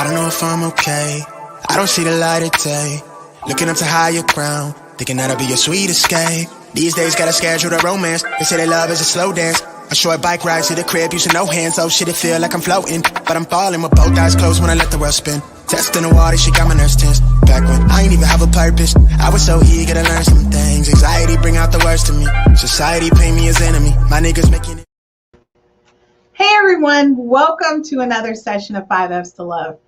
I don't know if I'm okay. I don't see the light of day. Looking up to higher ground, thinking that'll be your sweet escape. These days gotta schedule the romance. They say that love is a slow dance. A short bike ride to the crib, using no hands. Oh shit, it feel like I'm floating, but I'm falling with both eyes closed when I let the world spin. Testing the water, she got my nerves tense. Back when I ain't even have a purpose, I was so eager to learn some things. Anxiety bring out the worst in me. Society paint me as enemy. My niggas making it. Hey everyone, welcome to another session of 5Fs to Love.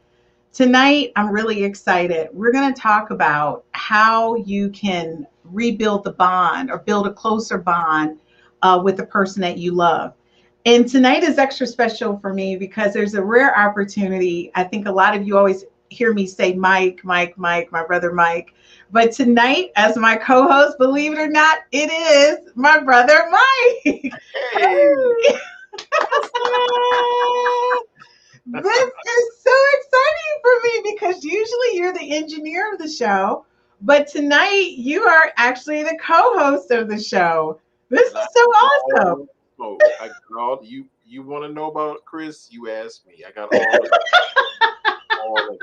Tonight, I'm really excited. We're going to talk about how you can rebuild the bond or build a closer bond with the person that you love. And tonight is extra special for me because there's a rare opportunity. I think a lot of you always hear me say Mike, my brother Mike. But tonight, as my co-host, believe it or not, it is my brother Mike. Hey. This is so exciting for me because usually you're the engineer of the show, but tonight you are actually the co-host of the show. This is so awesome. Oh, I got all you want to know about Chris? You ask me. I got all of it.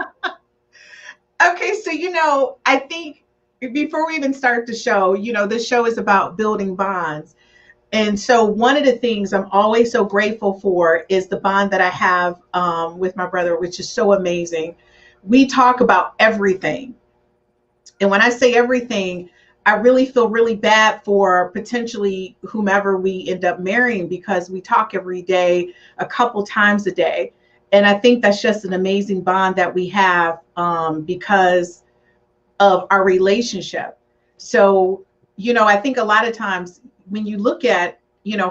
Okay, so I think before we even start the show, this show is about building bonds. And so one of the things I'm always so grateful for is the bond that I have with my brother, which is so amazing. We talk about everything. And when I say everything, I really feel really bad for potentially whomever we end up marrying because we talk every day, a couple times a day. And I think that's just an amazing bond that we have because of our relationship. So, I think a lot of times when you look at,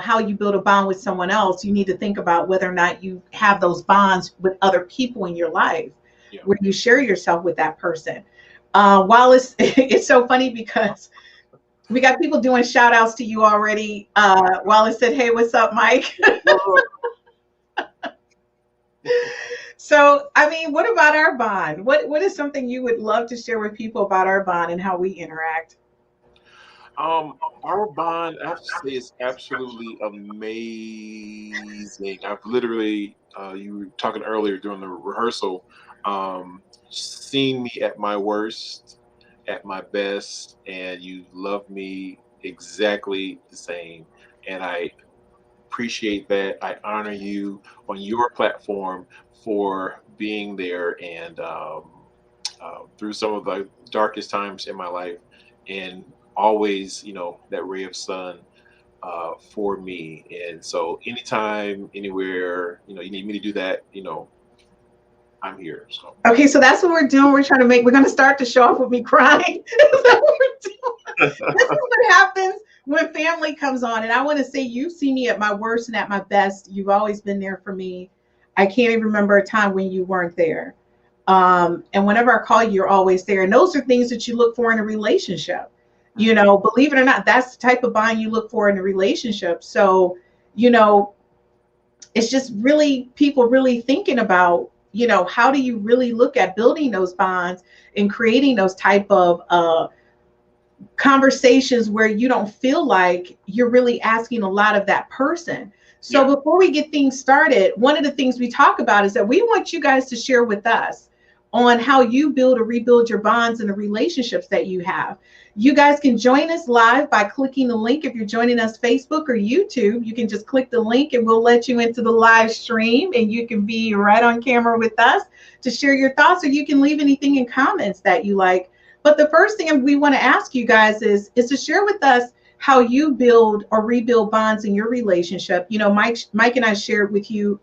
how you build a bond with someone else, you need to think about whether or not you have those bonds with other people in your life where you share yourself with that person. Wallace, it's so funny because we got people doing shout outs to you already. Wallace said, hey, what's up, Mike? So, what about our bond? What is something you would love to share with people about our bond and how we interact? Our bond, I have to say, is absolutely amazing. I've literally, you were talking earlier during the rehearsal, seen me at my worst, at my best, and you love me exactly the same. And I appreciate that. I honor you on your platform for being there and through some of the darkest times in my life. And always, that ray of sun for me. And so anytime, anywhere, you need me to do that, I'm here. So okay, so that's what we're doing. We're going to start the show off with me crying. That's what we're doing. This is what happens when family comes on. And I want to say, you see me at my worst and at my best. You've always been there for me. I can't even remember a time when you weren't there. And whenever I call you, you're always there. And those are things that you look for in a relationship. Believe it or not, that's the type of bond you look for in a relationship. So, it's just really people really thinking about, how do you really look at building those bonds and creating those type of conversations where you don't feel like you're really asking a lot of that person. So before we get things started, one of the things we talk about is that we want you guys to share with us on how you build or rebuild your bonds and the relationships that you have. You guys can join us live by clicking the link. If you're joining us Facebook or YouTube, you can just click the link and we'll let you into the live stream and you can be right on camera with us to share your thoughts, or you can leave anything in comments that you like. But the first thing we want to ask you guys is to share with us how you build or rebuild bonds in your relationship. Mike and I shared with you,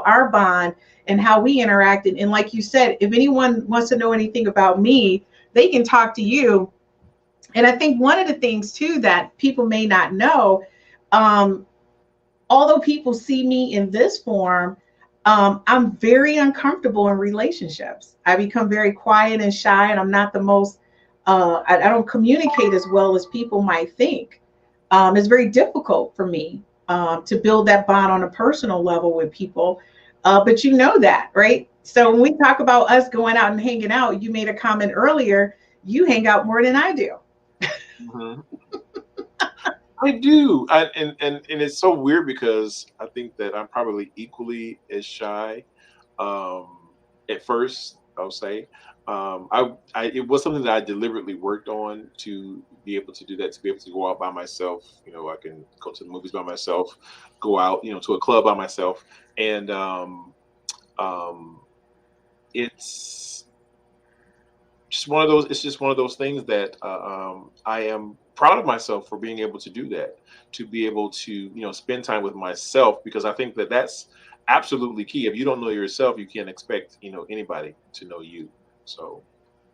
our bond and how we interacted. And like you said, if anyone wants to know anything about me, they can talk to you. And I think one of the things too that people may not know, although people see me in this form, I'm very uncomfortable in relationships. I become very quiet and shy, and I'm not the most, I don't communicate as well as people might think. It's very difficult for me to build that bond on a personal level with people. But you know that, right? So when we talk about us going out and hanging out, you made a comment earlier, you hang out more than I do. Mm-hmm. I do. And it's so weird because I think that I'm probably equally as shy. And at first, I'll say. It was something that I deliberately worked on to be able to do that, to be able to go out by myself. You know, I can go to the movies by myself, go out, you know, to a club by myself, and um, it's just one of those. It's just one of those things that I am proud of myself for being able to do that, to be able to, you know, spend time with myself, because I think that that's absolutely key. If you don't know yourself, you can't expect, you know, anybody to know you. So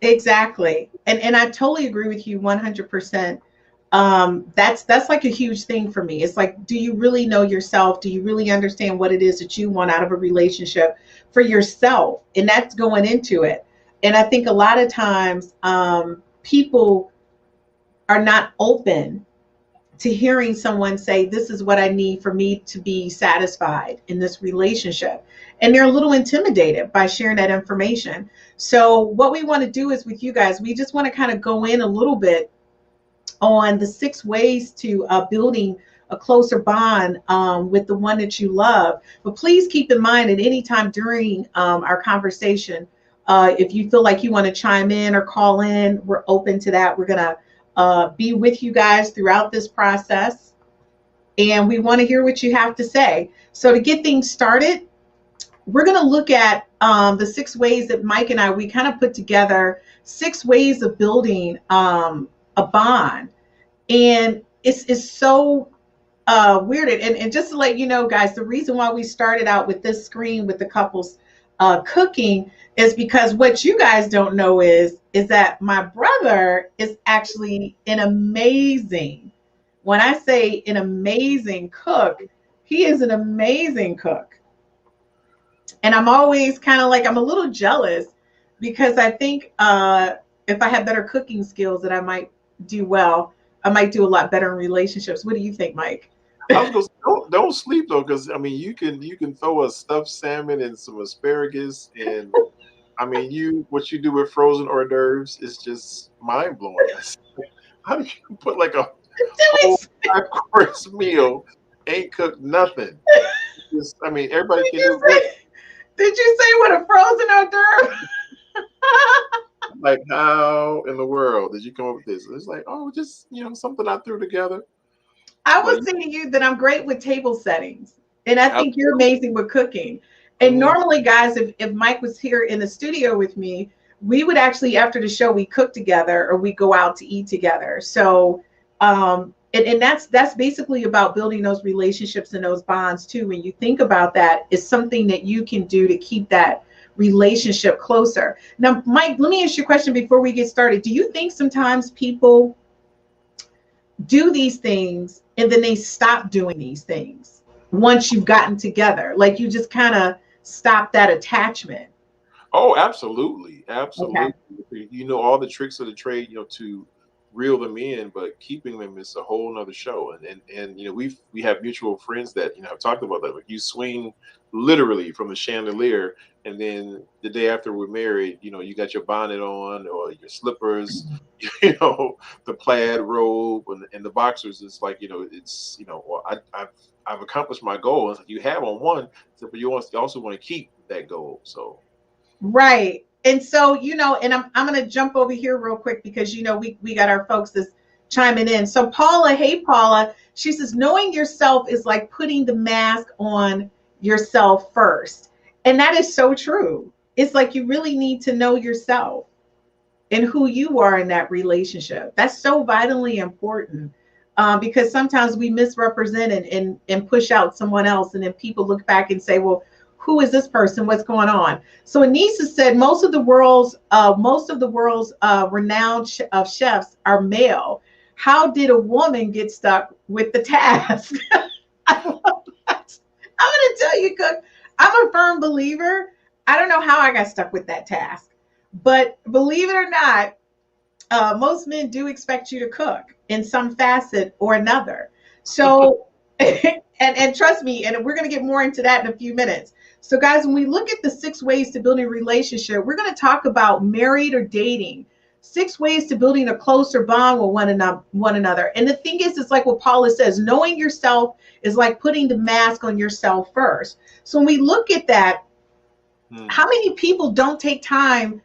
Exactly. And I totally agree with you 100%. That's like a huge thing for me. It's like, do you really know yourself? Do you really understand what it is that you want out of a relationship for yourself? And that's going into it. And I think a lot of times people are not open to hearing someone say, this is what I need for me to be satisfied in this relationship. And they're a little intimidated by sharing that information. So what we want to do is, with you guys, we just want to kind of go in a little bit on the 6 ways to building a closer bond with the one that you love. But please keep in mind at any time during our conversation, if you feel like you want to chime in or call in, we're open to that. We're going to be with you guys throughout this process, and we want to hear what you have to say. So to get things started, we're going to look at the 6 ways that Mike and we kind of put together 6 ways of building a bond. And it's so weird. And just to let you know, guys, the reason why we started out with this screen with the couples cooking is because what you guys don't know is that my brother is actually an amazing, when I say an amazing cook, he is an amazing cook. And I'm always kind of like, I'm a little jealous, because I think if I had better cooking skills, that I might do well. I might do a lot better in relationships. What do you think, Mike? I was gonna say, don't sleep though, because I mean you can throw a stuffed salmon and some asparagus, and I mean what you do with frozen hors d'oeuvres is just mind blowing. How do you put like a whole 5-course meal, ain't cooked nothing? Just, I mean, everybody can do it. Did you say what a frozen hors d'oeuvre? Like, how in the world did you come up with this? It's like, oh, just, you know, something I threw together. I was saying to you that I'm great with table settings, and I think you're amazing with cooking. And normally, guys, if Mike was here in the studio with me, we would actually, after the show, we cook together or we go out to eat together. So, and that's basically about building those relationships and those bonds too. When you think about that, it's something that you can do to keep that relationship closer. Now, Mike, let me ask you a question before we get started. Do you think sometimes people do these things and then they stop doing these things once you've gotten together? Like, you just kind of stop that attachment? Oh, absolutely. Absolutely. Okay. You know, all the tricks of the trade, you know, to reel them in, but keeping them is a whole nother show. And you know, we have mutual friends that, you know, have talked about that. Like, you swing literally from the chandelier, and then the day after we're married, you know, you got your bonnet on or your slippers, you know, the plaid robe and the boxers. It's like, you know, it's, you know, well, I've accomplished my goal. It's like you have on one, but you also want to keep that goal. So right. And so, you know, and I'm going to jump over here real quick, because, you know, we got our folks that's chiming in. So Paula, hey, Paula, she says, knowing yourself is like putting the mask on yourself first. And that is so true. It's like you really need to know yourself and who you are in that relationship. That's so vitally important, because sometimes we misrepresent and push out someone else. And then people look back and say, well, who is this person? What's going on? So Anissa said most of the world's renowned chefs are male. How did a woman get stuck with the task? I love that. I'm going to tell you, Cook, I'm a firm believer. I don't know how I got stuck with that task, but believe it or not, most men do expect you to cook in some facet or another. So, and trust me, and we're going to get more into that in a few minutes. So guys, when we look at the 6 ways to building a relationship, we're going to talk about married or dating, 6 ways to building a closer bond with one another. And the thing is, it's like what Paula says, knowing yourself is like putting the mask on yourself first. So when we look at that, Hmm. How many people don't take time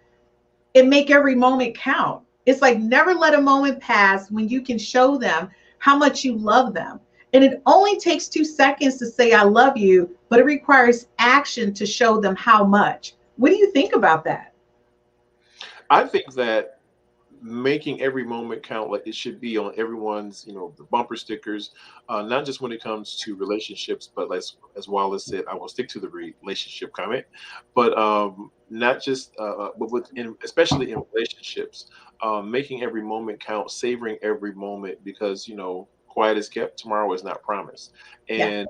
and make every moment count? It's like never let a moment pass when you can show them how much you love them. And it only takes 2 seconds to say, I love you, but it requires action to show them how much. What do you think about that? I think that making every moment count, like it should be on everyone's, the bumper stickers, not just when it comes to relationships, but as Wallace said, I will stick to the relationship comment, but not just but especially in relationships, making every moment count, savoring every moment, because quiet is kept, tomorrow is not promised. Yeah. And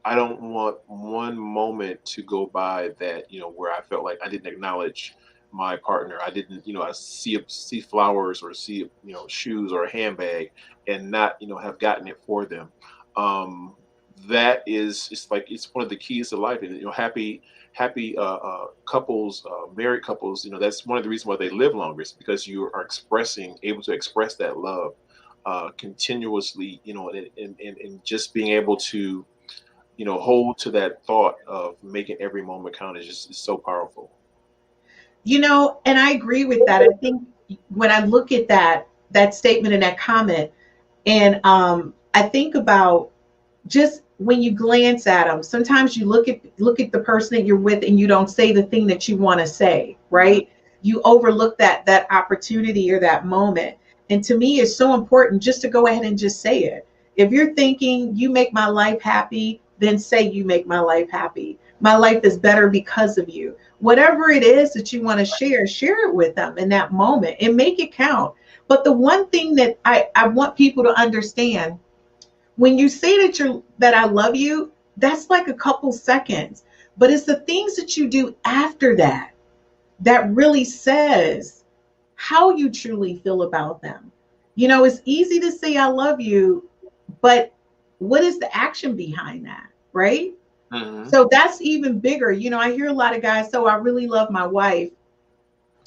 I don't want one moment to go by that, where I felt like I didn't acknowledge my partner. I didn't, I see flowers or see, shoes or a handbag, and not, have gotten it for them. Um, that is, it's like it's one of the keys to life. And happy couples, married couples, that's one of the reasons why they live longer. Is because you are able to express that love continuously, and just being able to hold to that thought of making every moment count is so powerful. And I agree with that. I think when I look at that statement and that comment, and I think about just when you glance at them, sometimes you look at the person that you're with and you don't say the thing that you want to say, Mhm. right? You overlook that opportunity or that moment. And to me, it's so important just to go ahead and just say it. If you're thinking you make my life happy, then say you make my life happy. My life is better because of you. Whatever it is that you want to share it with them in that moment and make it count. But the one thing that I want people to understand, when you say that I love you, that's like a couple seconds. But it's the things that you do after that that really says how you truly feel about them. It's easy to say I love you, but what is the action behind that, right? Mhm. So that's even bigger. I hear a lot of guys, so I really love my wife,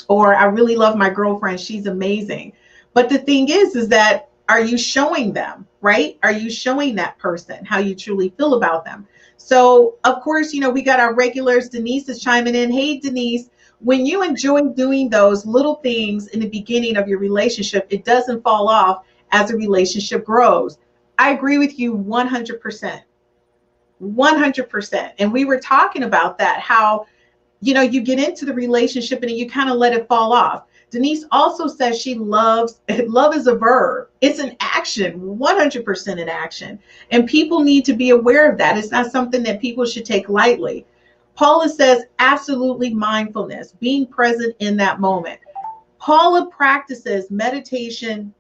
or I really love my girlfriend. She's amazing. But the thing is that, are you showing them, right? Are you showing that person how you truly feel about them? So, of course, we got our regulars. Denise is chiming in. Hey, Denise, when you enjoy doing those little things in the beginning of your relationship, it doesn't fall off as the relationship grows. I agree with you 100%. 100%. And we were talking about that, how you get into the relationship and you kind of let it fall off. Denise also says she loves, love is a verb. It's an action, 100% an action. And people need to be aware of that. It's not something that people should take lightly. Paula says absolutely mindfulness, being present in that moment. Paula practices meditation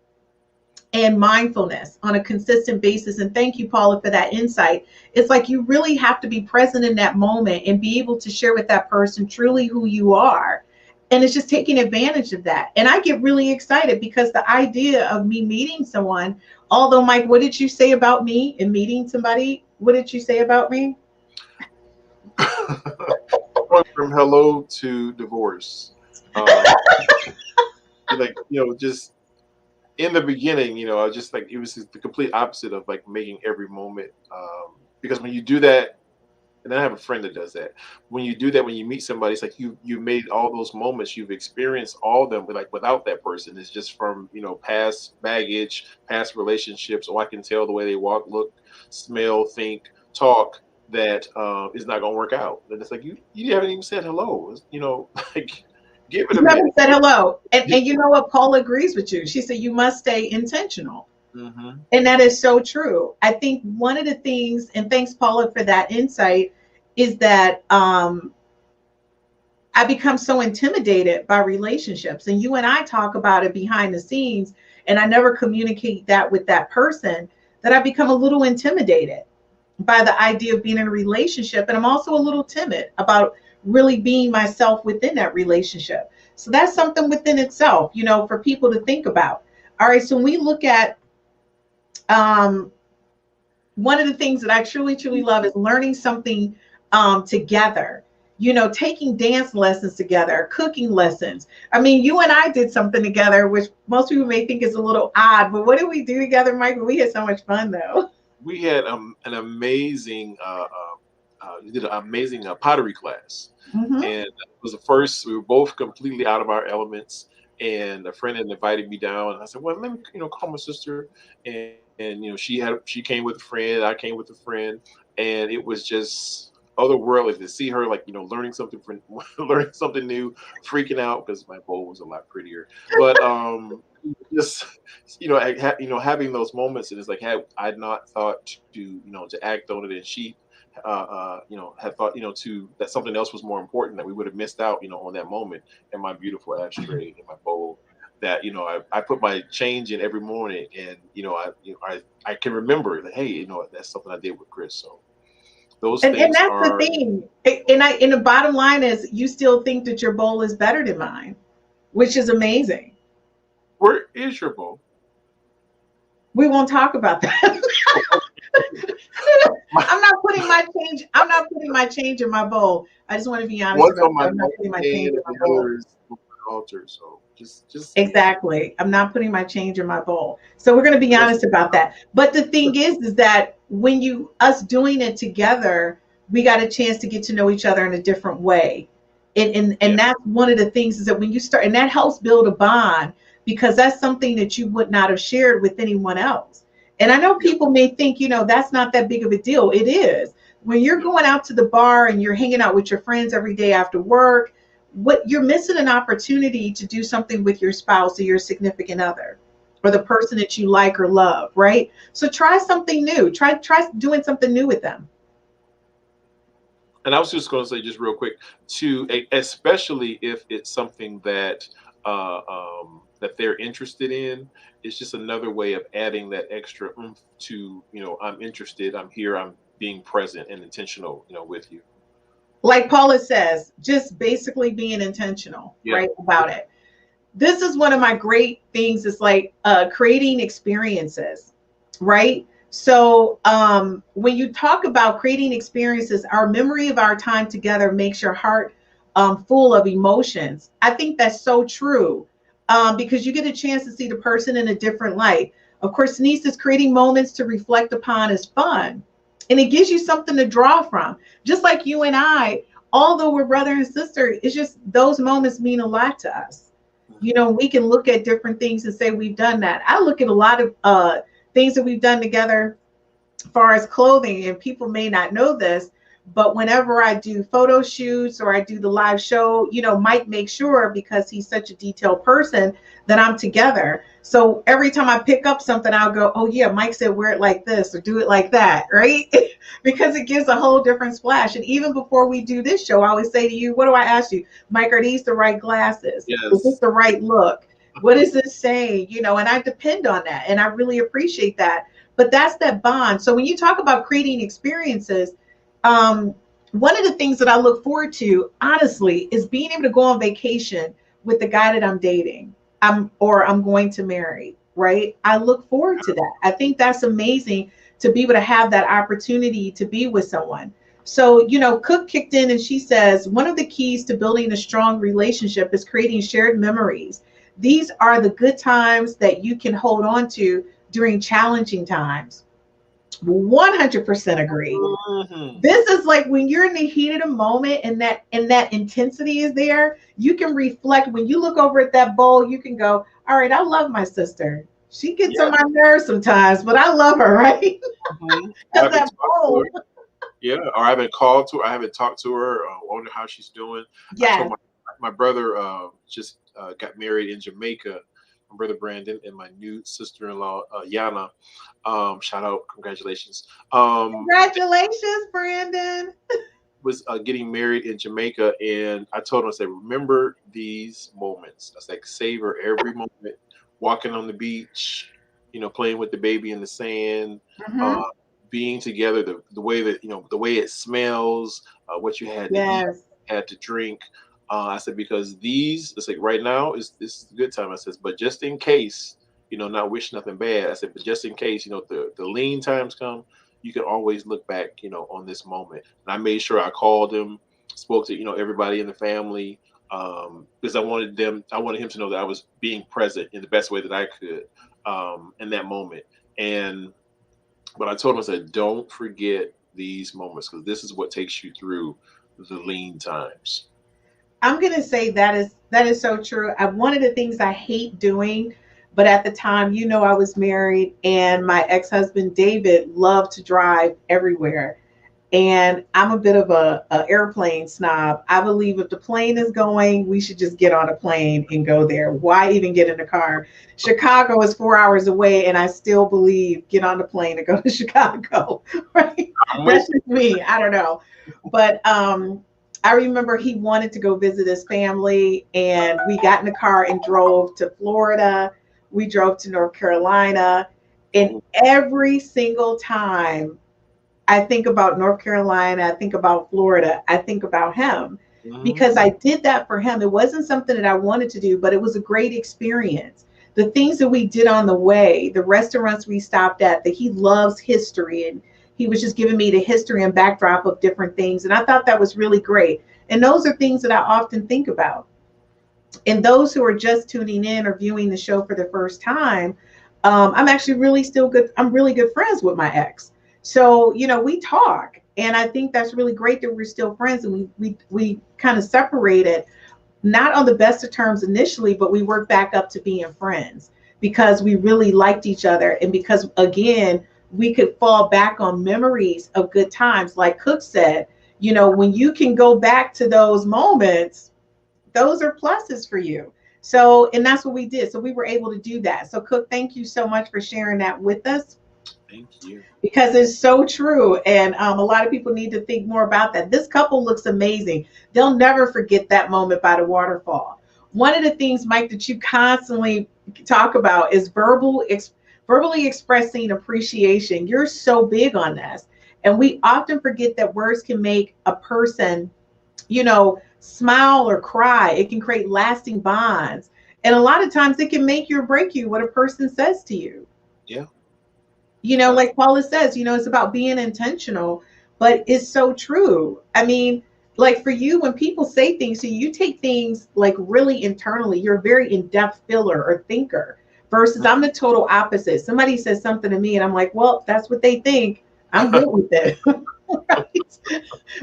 and mindfulness on a consistent basis. And thank you, Paula, for that insight. It's like you really have to be present in that moment and be able to share with that person truly who you are. And it's just taking advantage of that. And I get really excited because the idea of me meeting someone, although, Mike, what did you say about me in meeting somebody? What did you say about me? Going from hello to divorce. Like, just in the beginning, I was just like, it was just the complete opposite of like making every moment. Because when you do that, and I have a friend that does that. When you do that, when you meet somebody, it's like you made all those moments, you've experienced all of them, but like without that person, it's just from past baggage, past relationships. Oh, I can tell the way they walk, look, smell, think, talk, that is not gonna work out. And it's like you haven't even said hello. Like give it You a minute. haven't said hello. And you know what? Paula agrees with you. She said you must stay intentional. Hmm. And that is so true. I think one of the things, and thanks, Paula, for that insight, is that I become so intimidated by relationships. And you and I talk about it behind the scenes, and I never communicate that with that person, that I become a little intimidated by the idea of being in a relationship. And I'm also a little timid about really being myself within that relationship. So that's something within itself, for people to think about. All right. So when we look at um, one of the things that I truly, truly love is learning something together. Taking dance lessons together, cooking lessons. I mean, you and I did something together, which most people may think is a little odd, but what did we do together, Michael? We had so much fun, though. We had an amazing we did an amazing pottery class, Hmm. and it was the first. We were both completely out of our elements, and a friend had invited me down, and I said, "Well, let me, call my sister." And she came with a friend, I came with a friend, and it was just otherworldly to see her, like, learning something from learning something new, freaking out because my bowl was a lot prettier. But just having those moments, and it's like, had I not thought to act on it, and she had thought, to that something else was more important, that we would have missed out, on that moment. And my beautiful ashtray and my bowl, that I put my change in every morning, and I can remember that, hey, that's something I did with Chris. So those And things that's the are. thing. And the bottom line is you still think that your bowl is better than mine, which is amazing. Where is your bowl? We won't talk about that. I'm not putting my change in my bowl. I just want to be honest One's about on my that. I'm not putting my change nightstand, in and my the bowl. other is on my altar. So just saying. Exactly. I'm not putting my change in my bowl. So we're going to be That's honest about that. But the thing is that when us doing it together, we got a chance to get to know each other in a different way. And yeah. that's one of the things, is that when you start, and that helps build a bond, because that's something that you would not have shared with anyone else. And I know Yeah. people may think, that's not that big of a deal. It is. When you're Yeah. going out to the bar and you're hanging out with your friends every day after work, what you're missing an opportunity to do something with your spouse or your significant other or the person that you like or love, right? So try something new. Try doing something new with them. And I was just going to say, just real quick, especially if it's something that they're interested in, it's just another way of adding that extra oomph to, I'm interested, I'm here, I'm being present and intentional, with you. Like Paula says, just basically being intentional, Yeah. right, about it. This is one of my great things, is like creating experiences, right? So when you talk about creating experiences, our memory of our time together makes your heart full of emotions. I think that's so true, because you get a chance to see the person in a different light. Of course, Denise, is creating moments to reflect upon is fun, and it gives you something to draw from. Just like you and I, although we're brother and sister, it's just those moments mean a lot to us. We can look at different things and say we've done that. I look at a lot of things that we've done together as far as clothing, and people may not know this, but whenever I do photo shoots or I do the live show, Mike makes sure, because he's such a detailed person, that I'm together. So every time I pick up something, I'll go, oh yeah, Mike said wear it like this or do it like that, right? Because it gives a whole different splash. And even before we do this show, I always say to you, what do I ask you? Mike, are these the right glasses? Is this Yes. the right look? What is this saying? And I depend on that. And I really appreciate that. But that's that bond. So when you talk about creating experiences, um, one of the things that I look forward to, honestly, is being able to go on vacation with the guy that I'm dating, I'm going to marry, right? I look forward to that. I think that's amazing, to be able to have that opportunity to be with someone. So, Cook kicked in and she says, one of the keys to building a strong relationship is creating shared memories. These are the good times that you can hold on to during challenging times. 100% agree. Mhm. This is like when you're in the heat of the moment, and that intensity is there, you can reflect. When you look over at that bowl, you can go, all right, I love my sister. She gets Yeah. on my nerves sometimes, but I love her, right? Mhm. I Because haven't that talked to bowl. her. Yeah, or I haven't called to her. I haven't talked to her. Wonder how she's doing. I told Yes. my brother just got married in Jamaica. My brother Brandon and my new sister-in-law Yana. Shout out, congratulations. Congratulations, Brandon. Was getting married in Jamaica, and I told him, I said, remember these moments. I said, savor every moment. Walking on the beach, playing with the baby in the sand, uh, Hmm. being together, the way that the way it smells, what you had to eat, Yes. had to drink. I said, because it's like right now is this is a good time. I says, but just in case, not wish nothing bad. I said, but just in case, the lean times come, you can always look back, on this moment. And I made sure I called him, spoke to everybody in the family, because I wanted him to know that I was being present in the best way that I could, in that moment. And but I told him, I said, don't forget these moments, because this is what takes you through the lean times. I'm gonna say that is so true. One of the things I hate doing, but at the time, I was married, and my ex-husband David loved to drive everywhere. And I'm a bit of a airplane snob. I believe if the plane is going, we should just get on a plane and go there. Why even get in the car? Chicago is 4 hours away, and I still believe get on the plane and go to Chicago. Right? I'm with That's just me. I don't know, but I remember he wanted to go visit his family, and we got in the car and drove to Florida. We drove to North Carolina, and you. every single time I think about North Carolina, I think about Florida, I think about him because Mhm. I did that for him. It wasn't something that I wanted to do, but it was a great experience. The things that we did on the way, the restaurants we stopped at, that he loves history, and he was just giving me the history and backdrop of different things. And I thought that was really great. And those are things that I often think about. And those who are just tuning in or viewing the show for the first time, I'm actually really still good. I'm really good friends with my ex. So, we talk. And I think that's really great that we're still friends, and we kind of separated, not on the best of terms initially, but we worked back up to being friends because we really liked each other. And because, again, we could fall back on memories of good times. Like Cook said, when you can go back to those moments, those are pluses for you. So, and that's what we did. So we were able to do that. So Cook, thank you so much for sharing that with us, Thank you. because it's so true. And a lot of people need to think more about that. This couple looks amazing. They'll never forget that moment by the waterfall. One of the things, Mike, that you constantly talk about is verbally expressing appreciation. You're so big on this. And we often forget that words can make a person, smile or cry. It can create lasting bonds. And a lot of times it can make you or break you what a person says to you. Yeah. Like Paula says, it's about being intentional, but it's so true. I mean, like for you, when people say things to you, you take things like really internally. You're a very in-depth feeler or thinker versus I'm the total opposite. Somebody says something to me and I'm like, well, that's what they think. I'm good with it. Right?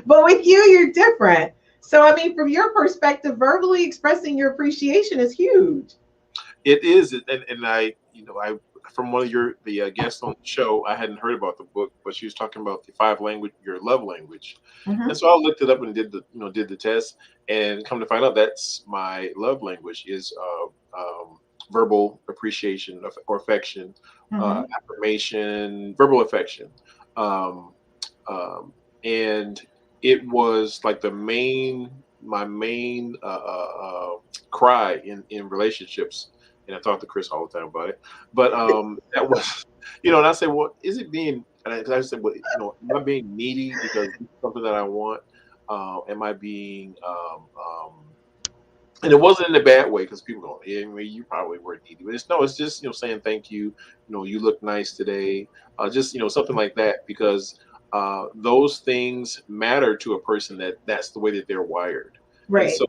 But with you, you're different. So, I mean, from your perspective, verbally expressing your appreciation is huge. It is, and I from one of the guests on the show, I hadn't heard about the book, but she was talking about the five language, your love language, and Mhm. so I looked it up and did the test, and come to find out that's my love language is verbal appreciation or affection, Mhm. affirmation, verbal affection, um, and it was like my main cry in relationships, and I talk to Chris all the time about it. But that was, and I said, well, is it being? And I said, well, am I being needy because it's something that I want? Am I being and it wasn't in a bad way because people go, yeah, I mean, you probably were needy. But it's no, it's just saying thank you. You look nice today. Just something like that because those things matter to a person that's the way that they're wired. And Right. so,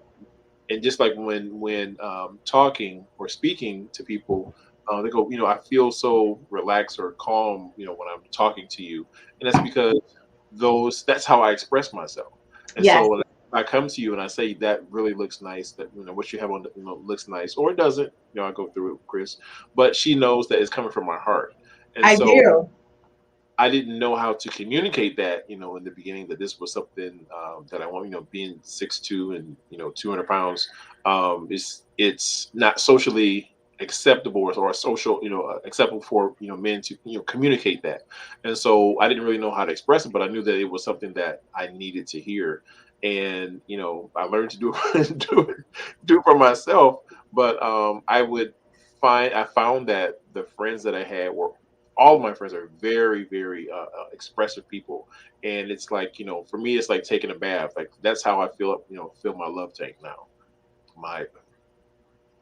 and just like when talking or speaking to people, they go, I feel so relaxed or calm, when I'm talking to you, and that's because that's how I express myself. And Yes. so when I come to you and I say that really looks nice, that what you have on, looks nice, or it doesn't, I go through it with Chris, but she knows that it's coming from my heart, and I so do. I didn't know how to communicate that, in the beginning that this was something that I want, being 6'2" and 200 pounds, it's not socially acceptable or social, acceptable for men to communicate that, and so I didn't really know how to express it, but I knew that it was something that I needed to hear, and I learned to do do it for myself, but I found that the friends that I had were all of my friends are very, very expressive people, and it's like for me, it's like taking a bath. Like that's how I feel. Fill my love tank now. My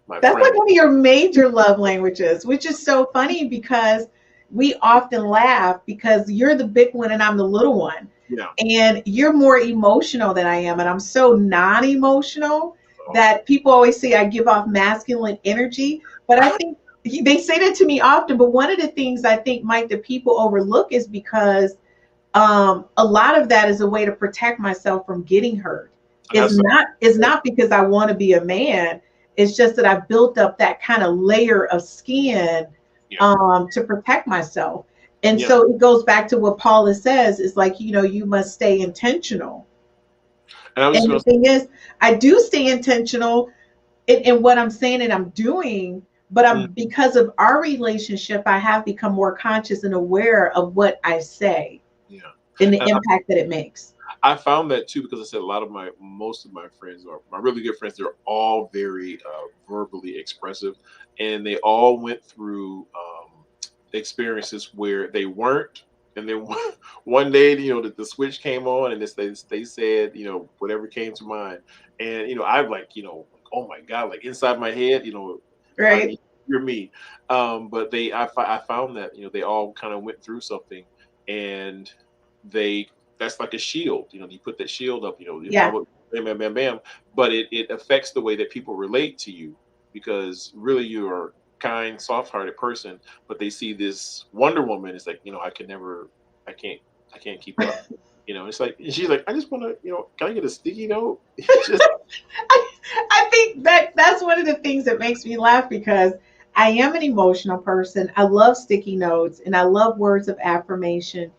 my That's friend. like one of your major love languages, which is so funny because we often laugh because you're the big one and I'm the little one. Yeah. And you're more emotional than I am. And I'm so non emotional Oh, that people always say I give off masculine energy. But I think they say that to me often. But one of the things I think, Mike, that people overlook is because a lot of that is a way to protect myself from getting hurt. And that's It's not because I want to be a man. It's just that I've built up that kind of layer of skin yeah, to protect myself. And yeah. so it goes back to what Paula says, is like, you must stay intentional. And I was And the just going thing is, I do stay intentional in what I'm saying and I'm doing, but to, because of our relationship, I have become more conscious and aware of what I say yeah. and the And impact that it makes. I found that too because I said most of my friends, or my really good friends, they're all very verbally expressive, and they all went through experiences where they weren't, and then one day, the switch came on, and they said, whatever came to mind, and I'm like, oh my god, like inside my head, Right. you're me, but I found that they all kind of went through something, and they that's like a shield. You put that shield up, you Yeah. probably bam, bam, bam, bam. But it affects the way that people relate to you because really you're a kind, soft hearted person, but they see this Wonder Woman. It's like, I can't, I can't keep up. It's like, and she's like, I just want to, can I get a sticky note? Just, I think that's one of the things that makes me laugh, because I am an emotional person. I love sticky notes and I love words of affirmation.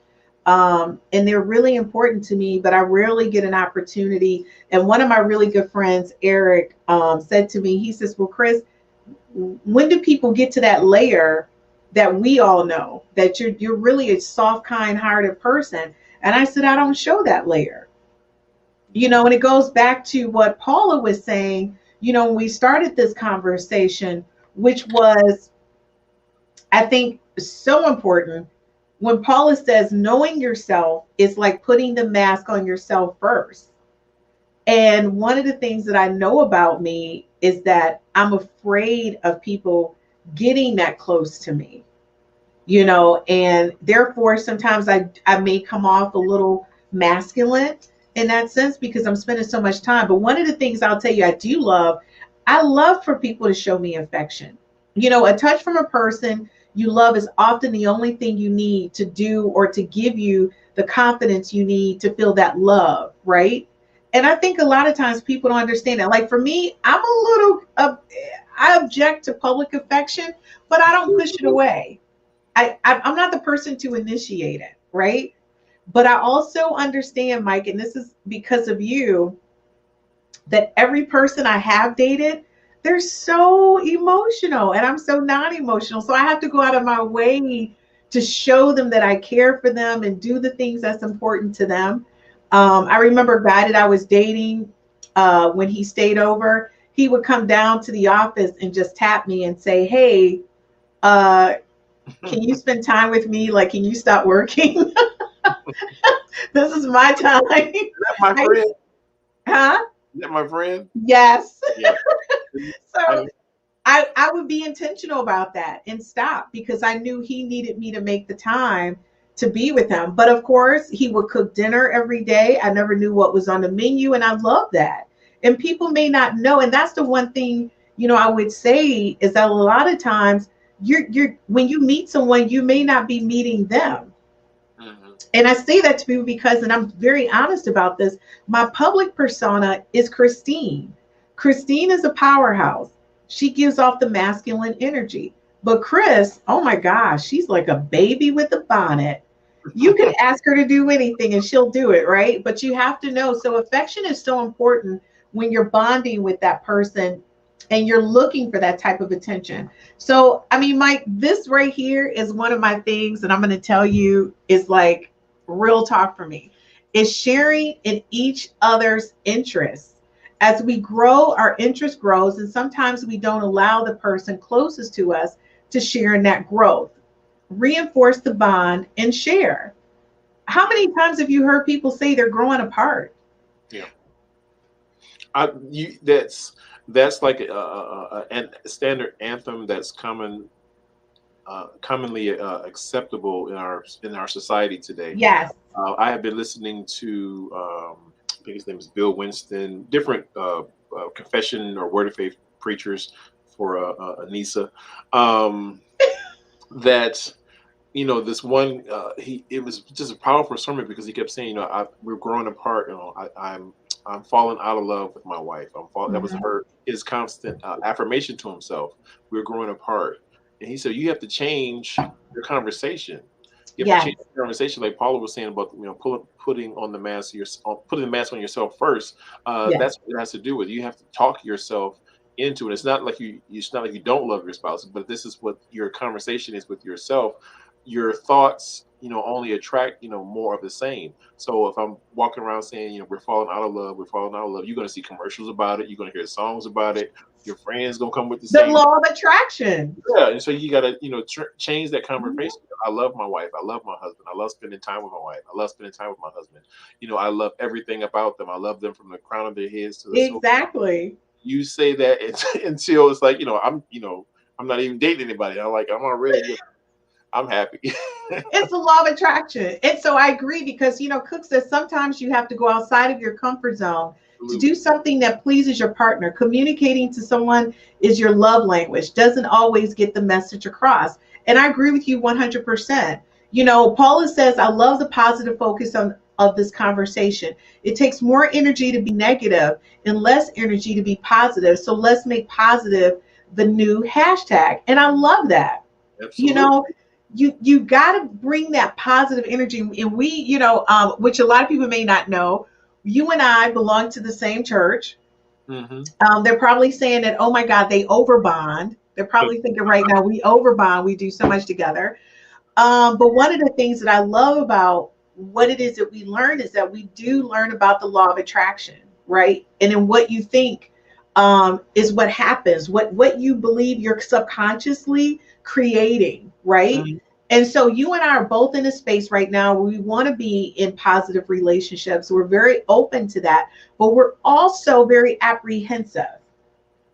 And they're really important to me, but I rarely get an opportunity. And one of my really good friends, Eric, said to me, he says, well, Chris, when do people get to that layer that we all know that you're really a soft, kind-hearted person? And I said, I don't show that layer. And it goes back to what Paula was saying, when we started this conversation, which was, I think, so important. When Paula says knowing yourself is like putting the mask on yourself first. And one of the things that I know about me is that I'm afraid of people getting that close to me, and therefore sometimes I may come off a little masculine in that sense because I'm spending so much time. But one of the things I'll tell you I love for people to show me affection. A touch from a person you love is often the only thing you need to do or to give you the confidence you need to feel that love, right? And I think a lot of times people don't understand that. Like for me, I object to public affection, but I don't push it away. I'm not the person to initiate it, right? But I also understand, Mike, and this is because of you, that every person I have dated, they're so emotional and I'm so non-emotional. So I have to go out of my way to show them that I care for them and do the things that's important to them. I remember a guy that I was dating, when he stayed over, he would come down to the office and just tap me and say, hey, uh, can you spend time with me? Like, can you stop working? This is my time. is that my friend? Huh? Is that my friend? Yes. Yeah. So I would be intentional about that and stop, because I knew he needed me to make the time to be with him. But of course, he would cook dinner every day. I never knew what was on the menu, and I love that. And people may not know, and that's the one thing, I would say, is that a lot of times you're when you meet someone, you may not be meeting them. Mhm. And I say that to people because, and I'm very honest about this, my public persona is Christine. Christine is a powerhouse. She gives off the masculine energy. But Chris, oh my gosh, she's like a baby with a bonnet. You can ask her to do anything and she'll do it, right? But you have to know. So affection is so important when you're bonding with that person and you're looking for that type of attention. So, I mean, Mike, this right here is one of my things, and I'm going to tell you, is like real talk for me, is sharing in each other's interests. As we grow, our interest grows, and sometimes we don't allow the person closest to us to share in that growth. Reinforce the bond and share. How many times have you heard people say they're growing apart? Yeah. That's like a standard anthem that's commonly acceptable in our society today. Yes. I have been listening to I think his name is Bill Winston, different confession or word of faith preachers for Anissa, that this one, it was just a powerful sermon because he kept saying, we're growing apart. I'm falling out of love with my wife. That was Mhm. his constant affirmation to himself. We're growing apart, and he said, you have to change your conversation. You have to Yes, change the conversation, like Paula was saying about putting on the mask putting the mask on yourself first. yes. That's what it has to do with. You have to talk yourself into it. It's not like it's not like you don't love your spouse, but this is what your conversation is with yourself. Your thoughts, only attract, more of the same. So if I'm walking around saying, we're falling out of love, we're falling out of love, you're going to see commercials about it. You're going to hear songs about it. Your friends going to come with the The same. law of attraction. Yeah. And so you got to, change that Mhm. conversation. I love my wife. I love my husband. I love spending time with my wife. I love spending time with my husband. I love everything about them. I love them from the crown of their heads to the sole. Exactly. You say that until it's like, I'm not even dating anybody. I'm already, I'm happy. It's the law of attraction. And so I agree because, Cook says sometimes you have to go outside of your comfort zone to do Absolutely. something that pleases your partner. Communicating to someone is your love language, doesn't always get the message across. And I agree with you 100%. Paula says, I love the positive focus of this conversation. It takes more energy to be negative and less energy to be positive. So let's make positive the new hashtag. And I love that. you Absolutely. know you got to bring that positive energy, and we, which a lot of people may not know, you and I belong to the same church. Hmm. They're probably saying that, oh my God, they overbond. They're probably thinking right now, we overbond, we do so much together. But one of the things that I love about what it is that we learn is that we do learn about the law of attraction, right? And then what you think is what happens. What you believe, you're subconsciously creating, right? Hmm. And so you and I are both in a space right now where we want to be in positive relationships. We're very open to that, but we're also very apprehensive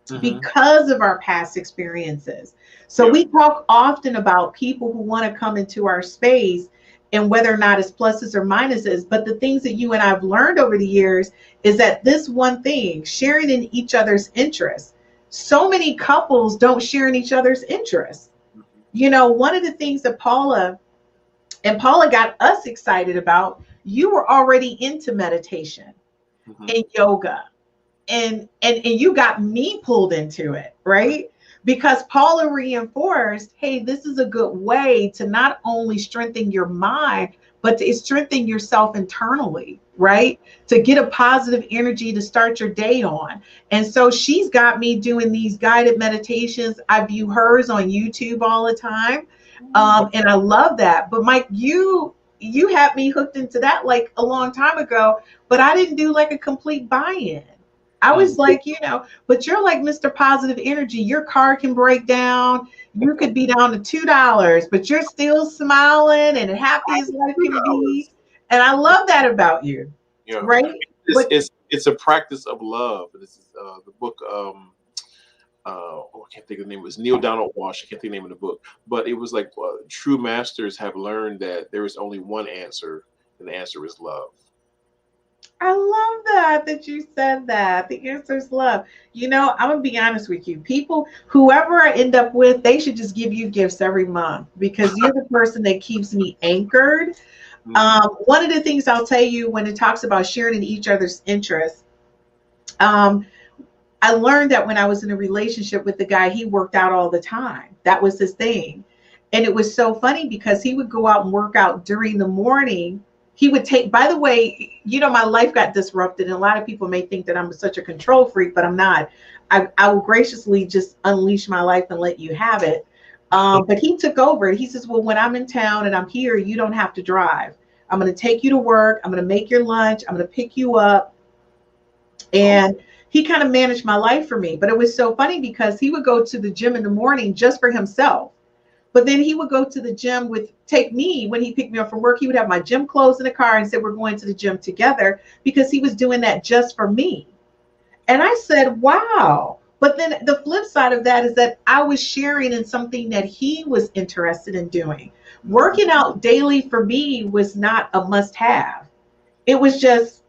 Hmm. because of our past experiences. So Yeah. we talk often about people who want to come into our space and whether or not it's pluses or minuses. But the things that you and I've learned over the years is that this one thing, sharing in each other's interests. So many couples don't share in each other's interests. Hmm. One of the things that Paula got us excited about, you were already into meditation Hmm. and yoga, and you got me pulled into it, right? Because Paula reinforced, hey, this is a good way to not only strengthen your mind, but to strengthen yourself internally, right? To get a positive energy to start your day on. And so she's got me doing these guided meditations. I view hers on YouTube all the time. And I love that. But Mike, you had me hooked into that like a long time ago, but I didn't do like a complete buy-in. I was Hmm. like, but you're like Mr. Positive Energy. Your car can break down. You could be down to $2, but you're still smiling and happy as life can be. $2. And I love that about you, Yeah. right? It's, But it's it's a practice of love. This is the book. I can't think of the name. It was Neil Donald Walsh. I can't think of the name of the book, but it was like true masters have learned that there is only one answer, and the answer is love. I love that you said that. The answer is love. I'm gonna be honest with you. People, whoever I end up with, they should just give you gifts every month because you're the person that keeps me anchored. Hmm. One of the things I'll tell you when it talks about sharing in each other's interests, um, I learned that when I was in a relationship with the guy, he worked out all the time. That was his thing. And it was so funny because he would go out and work out during the morning. He would take, by the way, my life got disrupted. And a lot of people may think that I'm such a control freak, but I'm not. I will graciously just unleash my life and let you have it. But he took over. He says, well, when I'm in town and I'm here, you don't have to drive. I'm going to take you to work. I'm going to make your lunch. I'm going to pick you up. Oh. And he kind of managed my life for me. But it was so funny because he would go to the gym in the morning just for himself. But then he would go to the gym take me when he picked me up from work. He would have my gym clothes in the car and said, we're going to the gym together because he was doing that just for me. And I said, wow. But then the flip side of that is that I was sharing in something that he was interested in doing. Hmm. Working out daily for me was not a must have. It was just,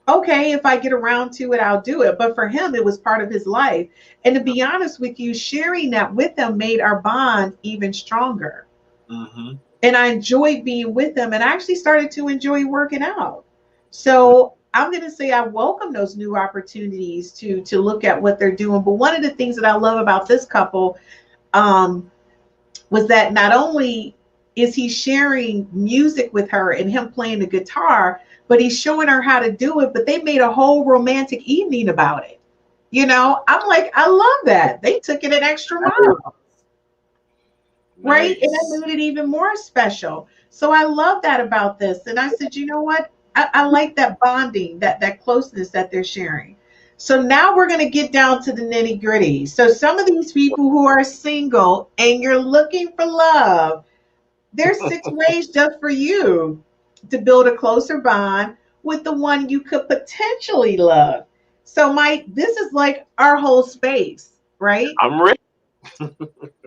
okay, if I get around to it, I'll do it. But for him, it was part of his life. And to be honest with you, sharing that with him made our bond even stronger. Hmm. and I enjoyed being with them, and I actually started to enjoy working out. So I'm going to say I welcome those new opportunities to look at what they're doing. But one of the things that I love about this couple um, was that not only is he sharing music with her and him playing the guitar, but he's showing her how to do it. But they made a whole romantic evening about it. You know, I'm like, I love that. They took it an extra mile, right? And that Nice. made it even more special. So I love that about this. And I said, you know what? I like that bonding, that closeness that they're sharing. So now we're going to get down to the nitty gritty. So some of these people who are single and you're looking for love, there's 6 ways just for you to build a closer bond with the one you could potentially love. So Mike, this is like our whole space, right? I'm ready.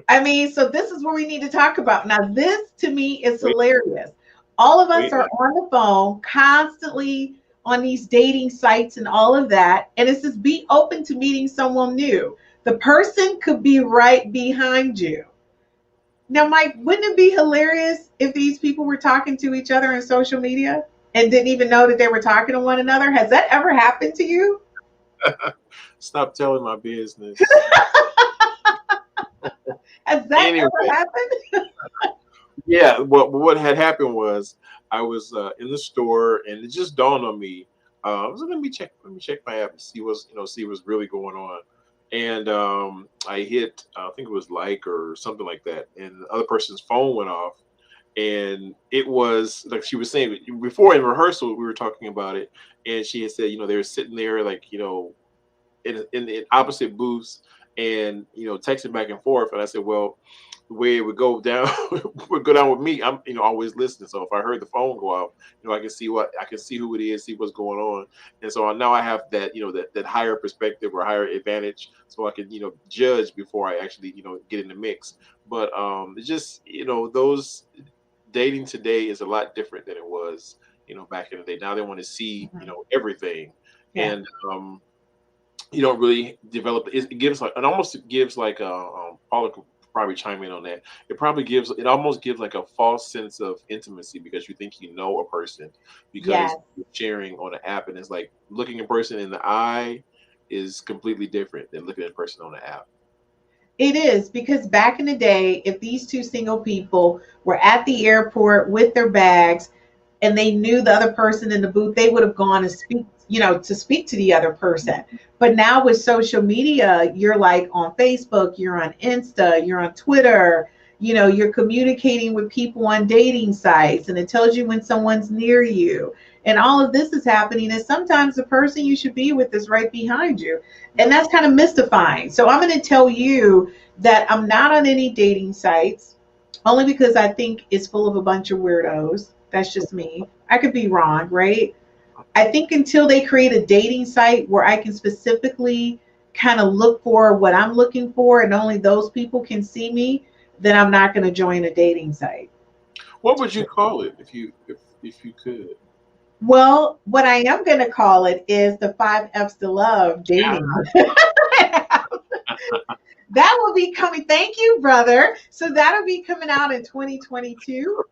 I mean, so this is what we need to talk about. Now, this to me is Wait, hilarious. All of us wait. are on the phone constantly on these dating sites and all of that. And it says be open to meeting someone new. The person could be right behind you. Now, Mike, wouldn't it be hilarious if these people were talking to each other on social media and didn't even know that they were talking to one another? Has that ever happened to you? Stop telling my business. Has that Anyway, ever happened? yeah. What had happened was I was in the store, and it just dawned on me. I was like, let me check my app and see see what's really going on. And I hit, I think it was like or something like that, and the other person's phone went off, and it was like she was saying before in rehearsal we were talking about it, and she had said, they were sitting there like in opposite booths, and texting back and forth. And I said, well, the way it would go down would go down with me. I'm always listening, so if I heard the phone go off, I can see who it is, see what's going on. And so now I have that that higher perspective or higher advantage, so I can judge before I actually get in the mix. But it's just those dating today is a lot different than it was back in the day. Now they want to see Mhm. everything. Yeah. And you don't really develop it. Gives like it almost gives like a Paula could probably chime in on that. It almost gives like a false sense of intimacy because you think you know a person because Yes. you're sharing on an app, and it's like looking a person in the eye is completely different than looking at a person on the app. It is because back in the day, if these two single people were at the airport with their bags and they knew the other person in the booth, they would have gone and to speak to the other person. But now with social media, you're like on Facebook, you're on Insta, you're on Twitter, you're communicating with people on dating sites, and it tells you when someone's near you. And all of this is happening, and sometimes the person you should be with is right behind you. And that's kind of mystifying. So I'm going to tell you that I'm not on any dating sites, only because I think it's full of a bunch of weirdos. That's just me. I could be wrong, right? I think until they create a dating site where I can specifically kind of look for what I'm looking for and only those people can see me, then I'm not going to join a dating site. What would you call it if you could? Well, what I am going to call it is the 5 F's to Love dating. That will be coming. Thank you, brother. So that'll be coming out in 2022.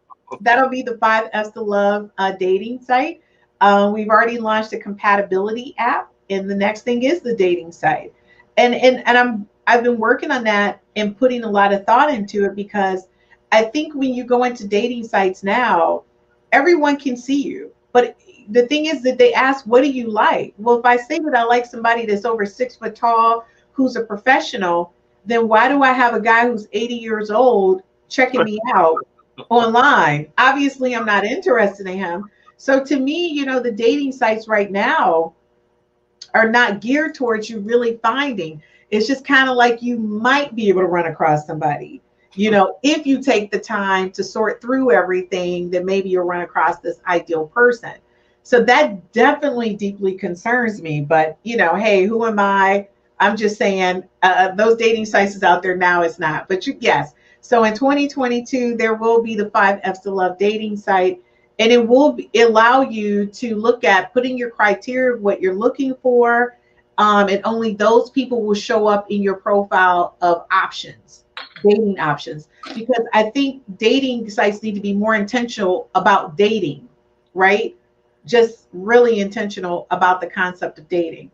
That'll be the 5 F's to Love dating site. We've already launched a compatibility app, and the next thing is the dating site. And I've been working on that and putting a lot of thought into it because I think when you go into dating sites now, everyone can see you. But the thing is that they ask, what do you like? Well, if I say that I like somebody that's over 6 foot tall, who's a professional, then why do I have a guy who's 80 years old checking me out online? Obviously, I'm not interested in him. So to me, the dating sites right now are not geared towards you really finding. It's just kind of like you might be able to run across somebody. If you take the time to sort through everything, then maybe you'll run across this ideal person. So that definitely deeply concerns me. But, hey, who am I? I'm just saying those dating sites is out there now. It's not. But yes. So in 2022, there will be the 5 F's to Love dating site. And it will allow you to look at putting your criteria of what you're looking for. And only those people will show up in your profile of options. dating options, because I think dating sites need to be more intentional about dating, right? Just really intentional about the concept of dating.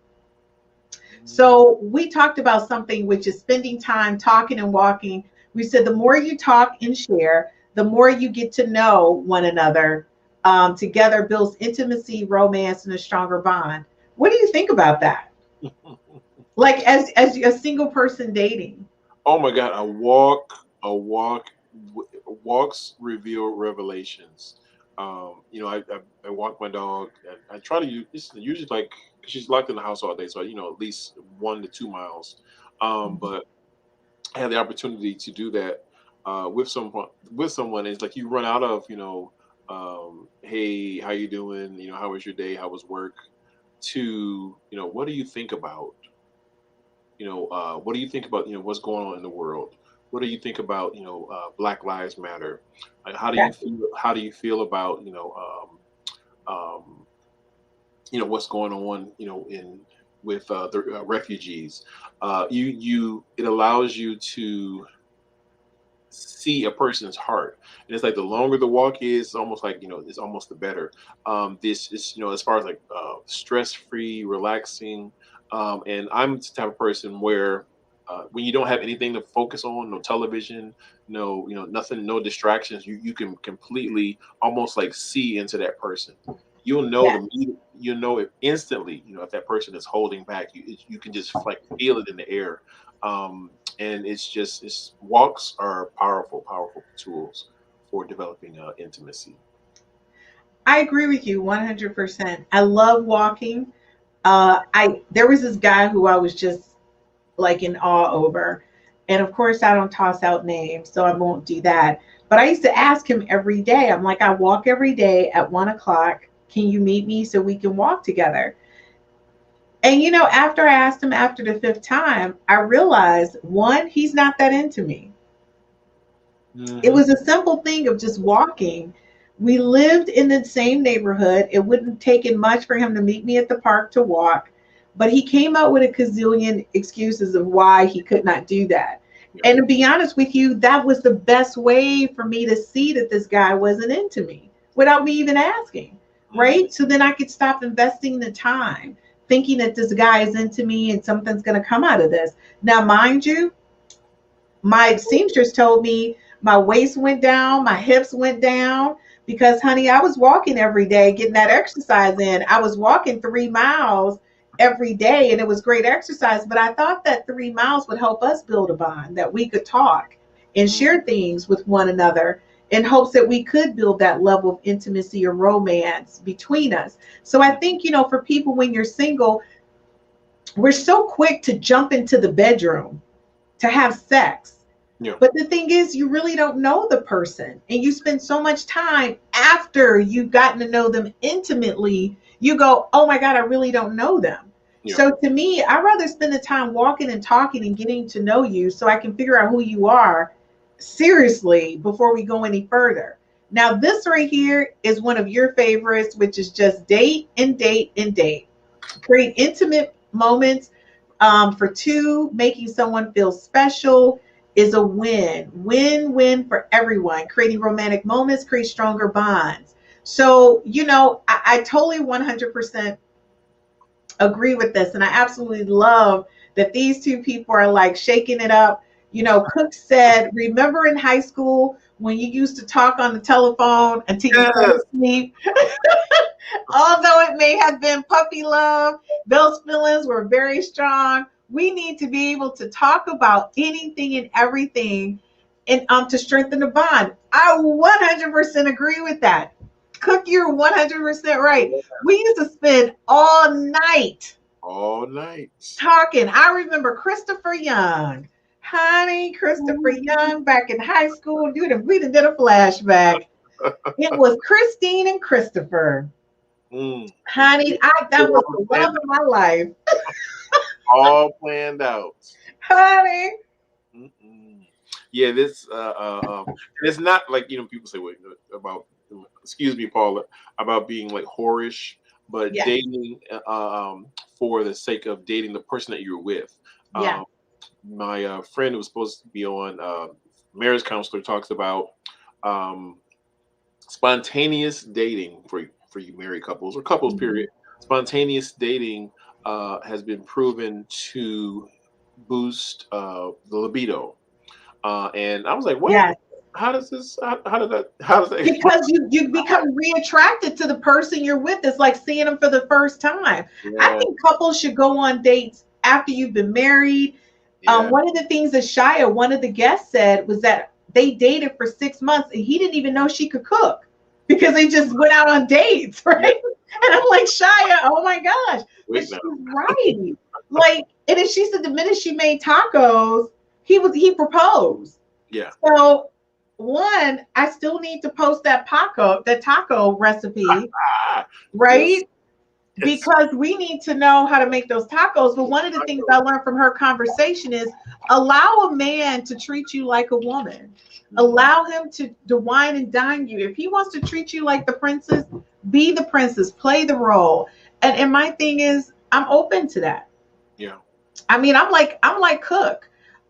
So we talked about something which is spending time talking and walking. We said the more you talk and share, the more you get to know one another. Together builds intimacy, romance, and a stronger bond. What do you think about that? Like as a single person dating. Oh my God, a walk, walks reveal revelations. I walk my dog, and I try to use. It's usually like she's locked in the house all day, so at least 1 to 2 miles. But I had the opportunity to do that with someone. With someone, it's like you run out of hey, how you doing? How was your day? How was work? To what do you think about? What do you think about what's going on in the world? What do you think about Black Lives Matter? Like, how do Yeah. you feel? How do you feel about what's going on in with the refugees? It allows you to see a person's heart, and it's like the longer the walk is, almost like it's almost the better. This is as far as like stress free, relaxing, and I'm the type of person where when you don't have anything to focus on, no television, no nothing, no distractions, you can completely almost like see into that person. You'll know Yeah. you know it instantly. If that person is holding back, you can just like feel it in the air. And it's walks are powerful, powerful tools for developing intimacy. I agree with you 100%. I love walking. I There was this guy who I was just like in awe over. And of course, I don't toss out names, so I won't do that. But I used to ask him every day. I'm like, I walk every day at 1 o'clock. Can you meet me so we can walk together? And after I asked him after the fifth time, I realized one, he's not that into me. It Hmm. was a simple thing of just walking. We lived in the same neighborhood. It wouldn't take it much for him to meet me at the park to walk, but he came out with a gazillion excuses of why he could not do that. Yeah. And to be honest with you, that was the best way for me to see that this guy wasn't into me without me even asking, Hmm. right? So then I could stop investing the time thinking that this guy is into me and something's going to come out of this. Now, mind you, my seamstress told me my waist went down, my hips went down because, honey, I was walking every day, getting that exercise in. I was walking 3 miles every day, and it was great exercise. But I thought that 3 miles would help us build a bond, that we could talk and share things with one another in hopes that we could build that level of intimacy or romance between us. So I think, for people when you're single, we're so quick to jump into the bedroom to have sex. Yeah. But the thing is, you really don't know the person. And you spend so much time after you've gotten to know them intimately, you go, oh my God, I really don't know them. Yeah. So to me, I'd rather spend the time walking and talking and getting to know you so I can figure out who you are seriously before we go any further. Now, this right here is one of your favorites, which is just date and date and date. Create intimate moments for two, making someone feel special is a win. Win win for everyone. Creating romantic moments, create stronger bonds. So, I totally 100% agree with this. And I absolutely love that these two people are like shaking it up. Cook said, remember in high school when you used to talk on the telephone until you fell Yes. asleep? Although it may have been puppy love, those feelings were very strong. We need to be able to talk about anything and everything and to strengthen the bond. I 100% agree with that. Cook, you're 100% right. We used to spend all night All night. talking. I remember Christopher Young. Honey, Christopher Young back in high school. Dude, we did a flashback. It was Christine and Christopher. Mm. Honey, that was the love of my life. All planned out. Honey. Mm-mm. Yeah, this and it's not like people say wait about excuse me, Paula, about being like whorish, but Yes. dating for the sake of dating the person that you're with. Yeah. my friend who was supposed to be on marriage counselor talks about um, spontaneous dating for you married couples or couples Mhm. period. Spontaneous dating has been proven to boost the libido. And I was like, what? Yes. How does this? How does that? Because you become reattracted to the person you're with. It's like seeing them for the first time. I Yeah, think couples should go on dates after you've been married. yeah, One of the things that Shia, one of the guests, said was that they dated for 6 months and he didn't even know she could cook because they just went out on dates, right? yeah. And I'm like, Shia, oh my gosh. But Wait she's now. right. Like, and if she said the minute she made tacos, he proposed. Yeah. So one, I still need to post that taco recipe, Ah, yes. right? It's Because we need to know how to make those tacos. But one of the things I learned from her conversation is allow a man to treat you like a woman. Allow him to wine and dine you. If he wants to treat you like the princess, be the princess, play the role. And my thing is, I'm open to that. yeah. I mean, I'm like Cook.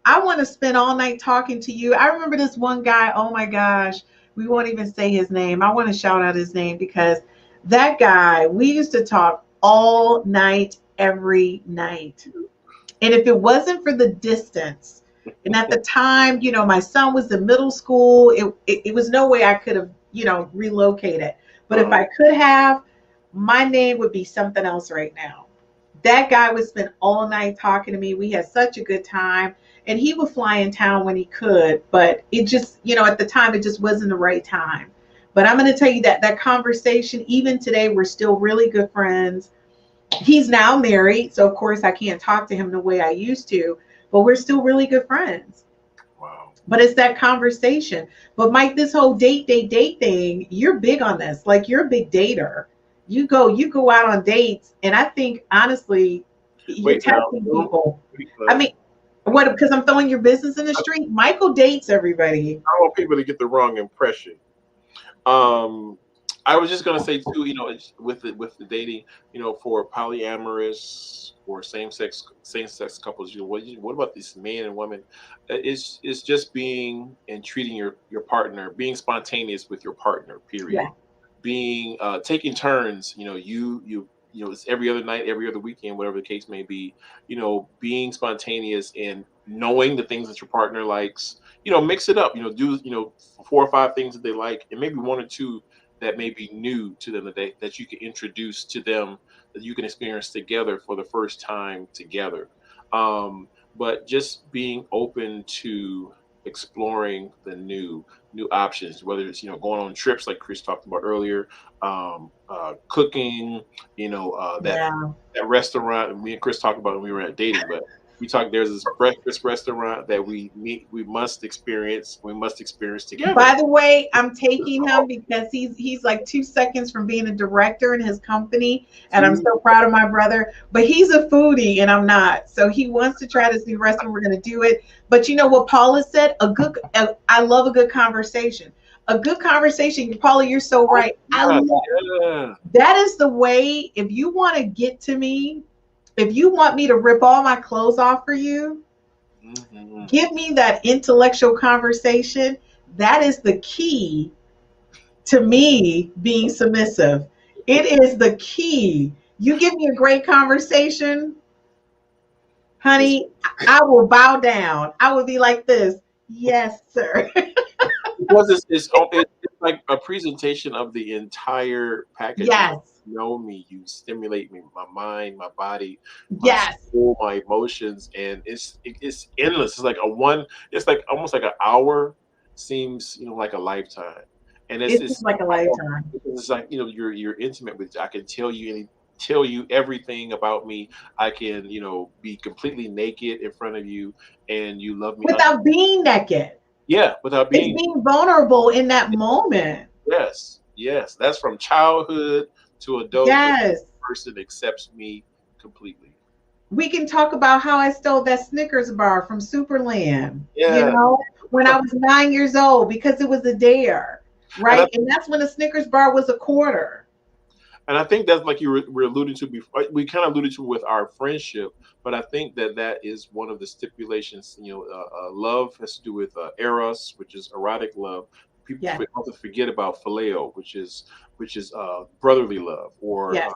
I want to spend all night talking to you. I remember this one guy, oh my gosh, we won't even say his name. I want to shout out his name because that guy, we used to talk all night, every night. And if it wasn't for the distance, and at the time, my son was in middle school, it was no way I could have, relocated. But if Uh, I could have, my name would be something else right now. That guy would spend all night talking to me. We had such a good time. And he would fly in town when he could, but it just, at the time, it just wasn't the right time. But I'm going to tell you that conversation, even today, we're still really good friends. He's now married. So, of course, I can't talk to him the way I used to, but we're still really good friends. wow. But it's that conversation. But Mike, this whole date thing, you're big on this. Like you're a big dater. You go out on dates, and I think honestly, you're Wait now. testing people. I I mean, what? Because I'm throwing your business in the street. Michael dates everybody. want people to get the wrong impression. Um, I was just gonna say too, with the dating, for polyamorous or same sex couples, what about this man and woman? It's just being and treating your partner, being spontaneous with your partner. Yeah. Period. Being taking turns. It's every other night, every other weekend, whatever the case may be. Being spontaneous and knowing the things that your partner likes. Mix it up. Do 4 or 5 things that they like, and maybe 1 or 2 that may be new to them that you can introduce to them that you can experience together for the first time together. Um, but just being open to exploring the new options, whether it's going on trips like Chris talked about earlier, cooking, that Yeah. that restaurant me and Chris talked about when we were at dating, but we talked there's this breakfast restaurant that we must experience together. By the way, I'm taking him because he's like 2 seconds from being a director in his company, and I'm See, so proud of my brother. But he's a foodie, and I'm not. So he wants to try this new restaurant. We're going to do it. But you know what Paula said? I love a good conversation. A good conversation, Paula. You're so right. I yeah, love yeah. that is the way. If you want to get to me, if you want me to rip all my clothes off for you, Mhm. give me that intellectual conversation. That is the key to me being submissive. It is the key. You give me a great conversation, It's honey, I will bow down. I will be like this. Yes, sir. because it's like a presentation of the entire package. Yes. You know me, you stimulate me, my mind, my body, my Yes. soul, my emotions, and it's endless. It's like a one. It's like almost like an hour seems like a lifetime, and it's It seems it's like a lifetime. it's like you're intimate with. I can tell you everything about me. I can be completely naked in front of you, and you love me. Without being naked. Yeah, without It's being. being vulnerable in that moment. Yes, yes. That's from childhood to adulthood. Yes. Person accepts me completely. We can talk about how I stole that Snickers bar from Superland, Yeah. when I was 9 years old because it was a dare, And right? And that's when a Snickers bar was a quarter. And I think that's like you were alluding to before. We kind of alluded to with our friendship, but I think that that is one of the stipulations. Love has to do with eros, which is erotic love. People Yes, often forget about phileo, which is brotherly love, or yes.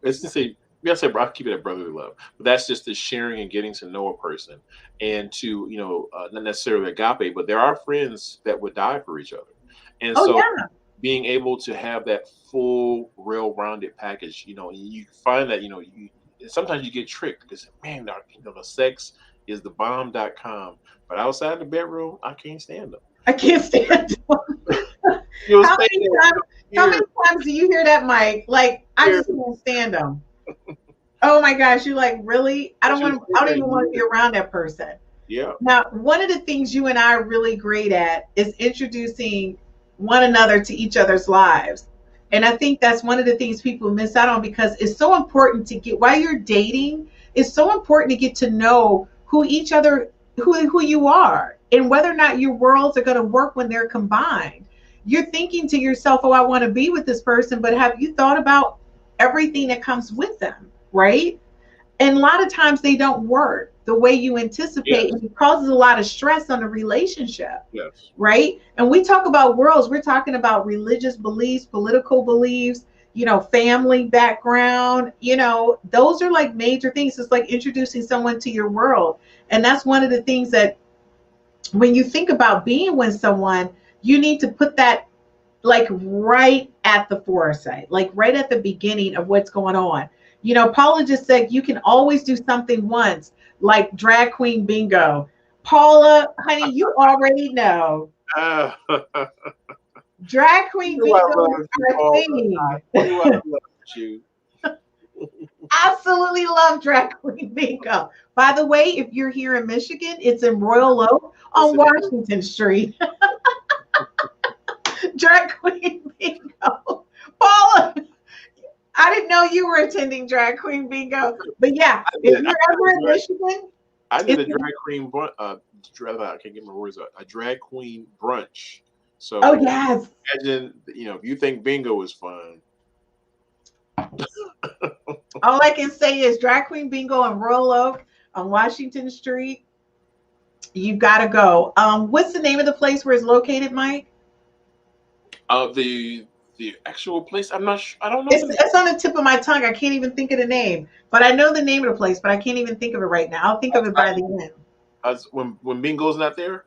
let's just say. We gotta say, I keep it at brotherly love, but that's just the sharing and getting to know a person, and to not necessarily agape, but there are friends that would die for each other, and Oh so yeah. being able to have that full, real-rounded package, you find that sometimes you get tricked because man, the sex is the bomb.com, but outside the bedroom, I can't stand them. I can't stand it. You'll How stay many there times? How here, many times do you hear that, Mike? Like, I here, just can't stand them. Oh my gosh, you're like, really? I but don't you'll want to. stay I don't there even want to be years. around that person. Yeah, Now, one of the things you and I are really great at is introducing one another to each other's lives. And I think that's one of the things people miss out on because it's so important to get while you're dating, it's so important to get to know who each other who you are and whether or not your worlds are going to work when they're combined. You're thinking to yourself, "Oh, I want to be with this person," but have you thought about everything that comes with them, right? And a lot of times they don't work the way you anticipate, yes, and it causes a lot of stress on the relationship, yes, right? And we talk about worlds, we're talking about religious beliefs, political beliefs, family background, those are like major things. It's like introducing someone to your world. And that's one of the things that when you think about being with someone, you need to put that like right at the foresight, like right at the beginning of what's going on. Paula just said you can always do something once, like drag queen bingo. Paula, honey, you already know. ah, Drag you queen know I bingo love is you, our Paul. thing. You know I love you. Absolutely love drag queen bingo. By the way, if you're here in Michigan, it's in Royal Oak Yes, on it is. Washington Street. Drag queen bingo. Paula, I didn't know you were attending drag queen bingo, but yeah, I if did. you're ever in Michigan, I did it's a drag queen I can't get my words out. A drag queen brunch. oh So yes. imagine, if you think bingo is fun, All I can say is drag queen bingo in Royal Oak on Washington Street. You gotta go. What's the name of the place where it's located, Mike? the actual place, I'm not sure. I don't know It's the name. it's on the tip of my tongue. I can't even think of the name, but I know the name of the place, but I can't even think of it right now. I'll think of it by the end. When bingo's not there.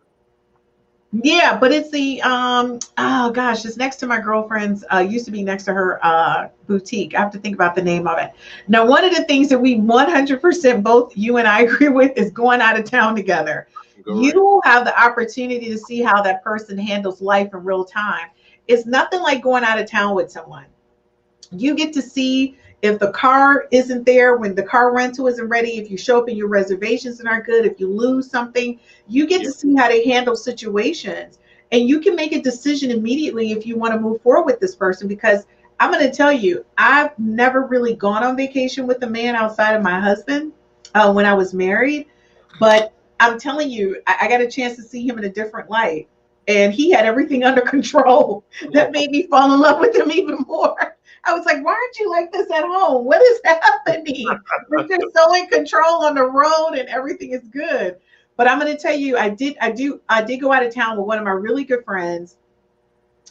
Yeah, but it's the oh gosh, it's next to my girlfriend's used to be next to her boutique. I have to think about the name of it. Now, one of the things that we 100% both you and I agree with is going out of town together. Go right. You have the opportunity to see how that person handles life in real time. It's nothing like going out of town with someone. You get to see if the car isn't there, when the car rental isn't ready, if you show up and your reservations aren't good, if you lose something, you get Yeah. to see how they handle situations. And you can make a decision immediately if you want to move forward with this person. Because I'm going to tell you, I've never really gone on vacation with a man outside of my husband when I was married. But I'm telling you, I got a chance to see him in a different light. And he had everything under control. That made me fall in love with him even more. I was like, why aren't you like this at home? What is happening? You're just so in control on the road and everything is good. But I'm going to tell you, I did go out of town with one of my really good friends.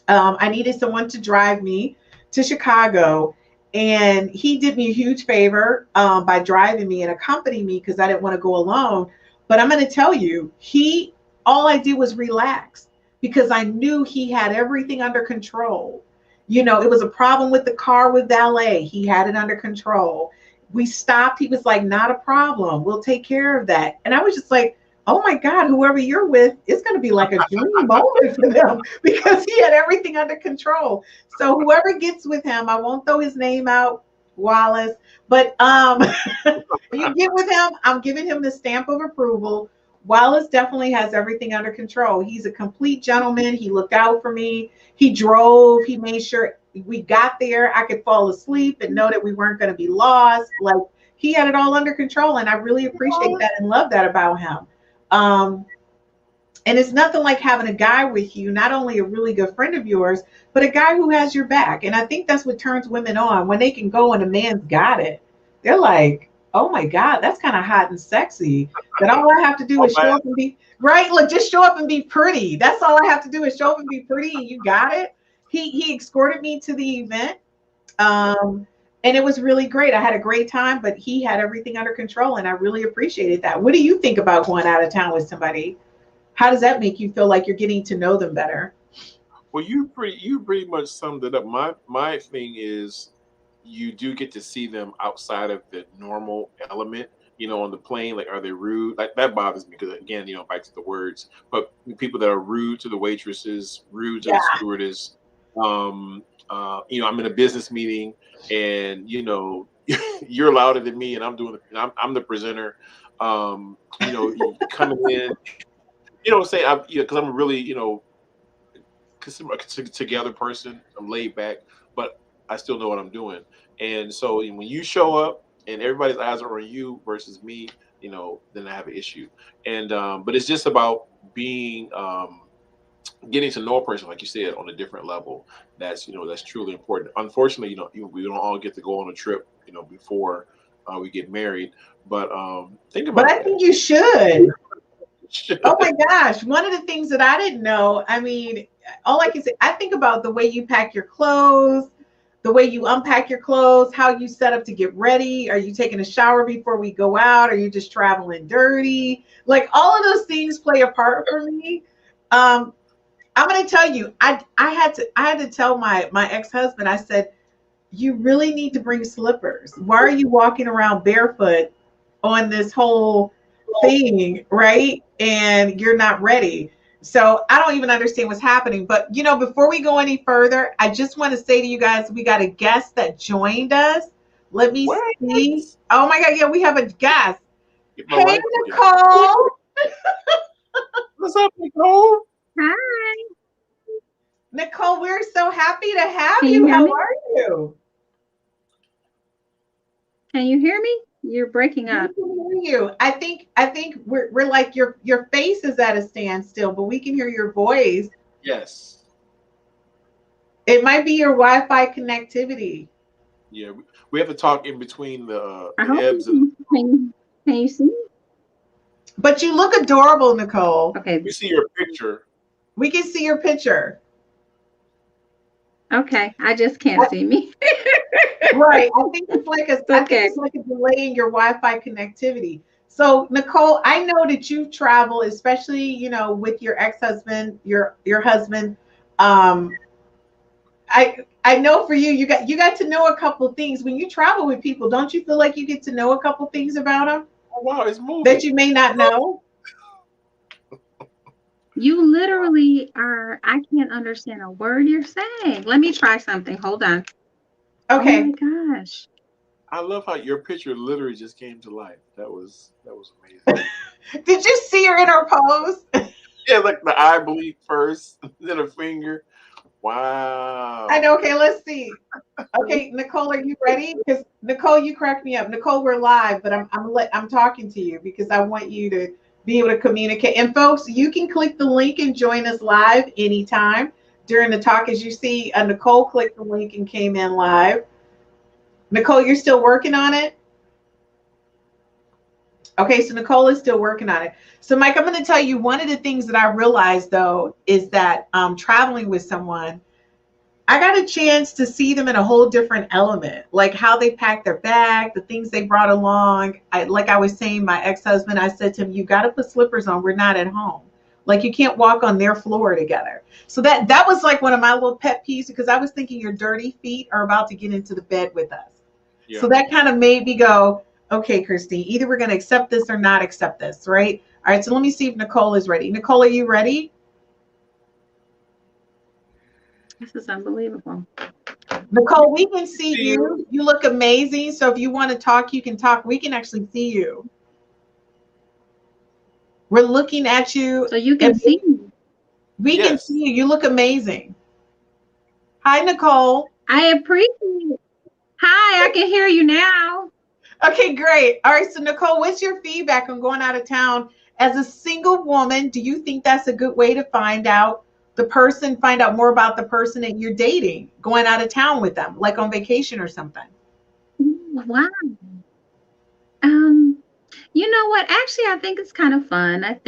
I needed someone to drive me to Chicago, and he did me a huge favor by driving me and accompanying me because I didn't want to go alone. But I'm going to tell you, all I did was relax because I knew he had everything under control. It was a problem with the car with valet. He had it under control. We stopped. He was like, not a problem. We'll take care of that. And I was just like, oh my God, whoever you're with, it's going to be like a dream moment for them because he had everything under control. So whoever gets with him, I won't throw his name out, Wallace, but you get with him, I'm giving him the stamp of approval. Wallace definitely has everything under control. He's a complete gentleman. He looked out for me. He drove. He made sure we got there. I could fall asleep and know that we weren't going to be lost. Like he had it all under control, and I really appreciate that and love that about him. Um, And it's nothing like having a guy with you, not only a really good friend of yours, but a guy who has your back. And I think that's what turns women on when they can go and a man's got it. They're like, oh my God, that's kind of hot and sexy. That all I have to do is show up and be right. Look, just show up and be pretty. That's all I have to do is show up and be pretty, and you got it. He escorted me to the event. And it was really great. I had a great time, but he had everything under control, and I really appreciated that. What do you think about going out of town with somebody? How does that make you feel like you're getting to know them better? Well, you pretty much summed it up. My thing is you do get to see them outside of the normal element. On the plane, like, are they rude? Like, that bothers me because, again, back to the words. But people that are rude to the waitresses, rude to the stewardess. I'm in a business meeting, and you're louder than me, and I'm the presenter. Coming in, saying, because I'm really, together person. I'm laid back, but I still know what I'm doing. And so when you show up and everybody's eyes are on you versus me, then I have an issue. And but it's just about being getting to know a person, like you said, on a different level. That's truly important. Unfortunately, we don't all get to go on a trip, before we get married. But think about. But I think you should. Oh my gosh. One of the things that I didn't know, I mean, all I can say, I think about the way you pack your clothes, the way you unpack your clothes, how you set up to get ready. Are you taking a shower before we go out? Are you just traveling dirty? Like, all of those things play a part for me. I'm going to tell you, I had to tell my ex-husband, I said, you really need to bring slippers. Why are you walking around barefoot on this whole thing, right? And you're not ready. So I don't even understand what's happening. But, before we go any further, I just want to say to you guys, we got a guest that joined us. Let me see. Oh my God. Yeah, we have a guest. Hey, Nicole. What's up, Nicole? Hi. Nicole, we're so happy to have you. How are you? Can you hear me? You're breaking up. We can hear you. I think we're like your face is at a standstill, but we can hear your voice. Yes. It might be your Wi-Fi connectivity. Yeah, we have to talk in between the ebbs. And can you see me? But you look adorable, Nicole. Okay. We see your picture. We can see your picture. Okay, I just can't see me. Right. I think it's like a delay in your Wi-Fi connectivity. So, Nicole, I know that you travel, especially, with your ex-husband, your husband. I know for you got to know a couple things. When you travel with people, don't you feel like you get to know a couple things about them? Oh, wow, it's moving. That you may not know? You literally are, I can't understand a word you're saying. Let me try something. Hold on. Okay. Oh my gosh. I love how your picture literally just came to life. That was amazing. Did you see her in her pose? Yeah, like the eye bleed first, then a finger. Wow. I know. Okay, let's see. Okay, Nicole, are you ready? Because Nicole, you cracked me up. Nicole, we're live, but I'm talking to you because I want you to be able to communicate. And folks, you can click the link and join us live anytime during the talk. As you see, Nicole clicked the link and came in live. Nicole, you're still working on it? Okay, so Nicole is still working on it. So Mike, I'm going to tell you one of the things that I realized, though, is that traveling with someone, I got a chance to see them in a whole different element, like how they packed their bag, the things they brought along. Like I was saying, my ex-husband, I said to him, you got to put slippers on. We're not at home. Like, you can't walk on their floor together. So that was like one of my little pet peeves, because I was thinking your dirty feet are about to get into the bed with us. Yeah. So that kind of made me go, okay, Christine, either we're going to accept this or not accept this, right? All right, so let me see if Nicole is ready. Nicole, are you ready? This is unbelievable. Nicole, we can see you. You look amazing. So if you want to talk, you can talk. We can actually see you. We're looking at you. So you can see me. We can see you. You look amazing. Hi, Nicole. I appreciate it. Hi, I can hear you now. Okay, great. All right, so Nicole, what's your feedback on going out of town As a single woman, do you think that's a good way to find out find out more about the person that you're dating, going out of town with them, like on vacation or something? Wow. Um, you know what? Actually, I think it's kind of fun. I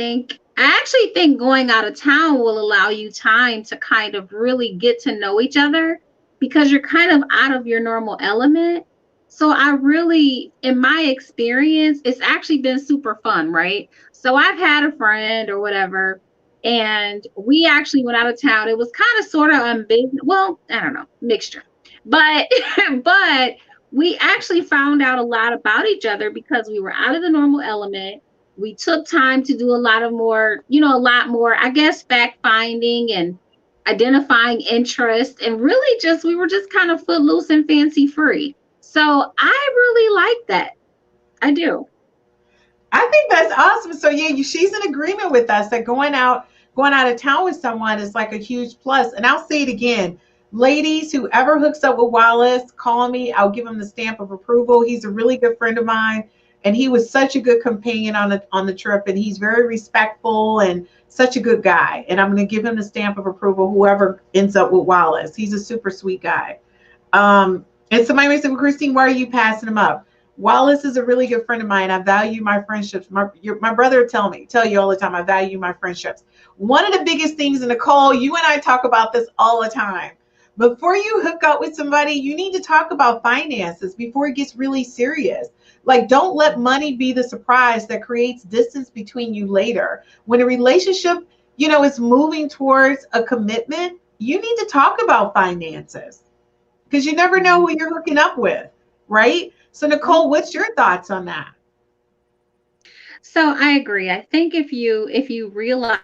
actually think going out of town will allow you time to kind of really get to know each other because you're kind of out of your normal element. So I really, in my experience, it's actually been super fun, right? So I've had a friend or whatever, and we actually went out of town. It was kind of sort of on business. Well, I don't know, mixture. But but we actually found out a lot about each other because we were out of the normal element. We took time to do a lot of more, a lot more, I guess, fact finding and identifying interest. And really just, we were just kind of footloose and fancy free. So I really like that. I do. I think that's awesome. So yeah, she's in agreement with us that going out of town with someone is like a huge plus. And I'll say it again, ladies, whoever hooks up with Wallace, call me. I'll give him the stamp of approval. He's a really good friend of mine, and he was such a good companion on the trip. And he's very respectful and such a good guy. And I'm going to give him the stamp of approval. Whoever ends up with Wallace, he's a super sweet guy. And somebody may say, well, Christine, why are you passing him up? Wallace is a really good friend of mine. I value my friendships. My brother tell you all the time, I value my friendships. One of the biggest things, and Nicole, you and I talk about this all the time. Before you hook up with somebody, you need to talk about finances before it gets really serious. Like, don't let money be the surprise that creates distance between you later. When a relationship, is moving towards a commitment, you need to talk about finances because you never know who you're hooking up with, right? So Nicole, what's your thoughts on that? So I agree. I think if you realize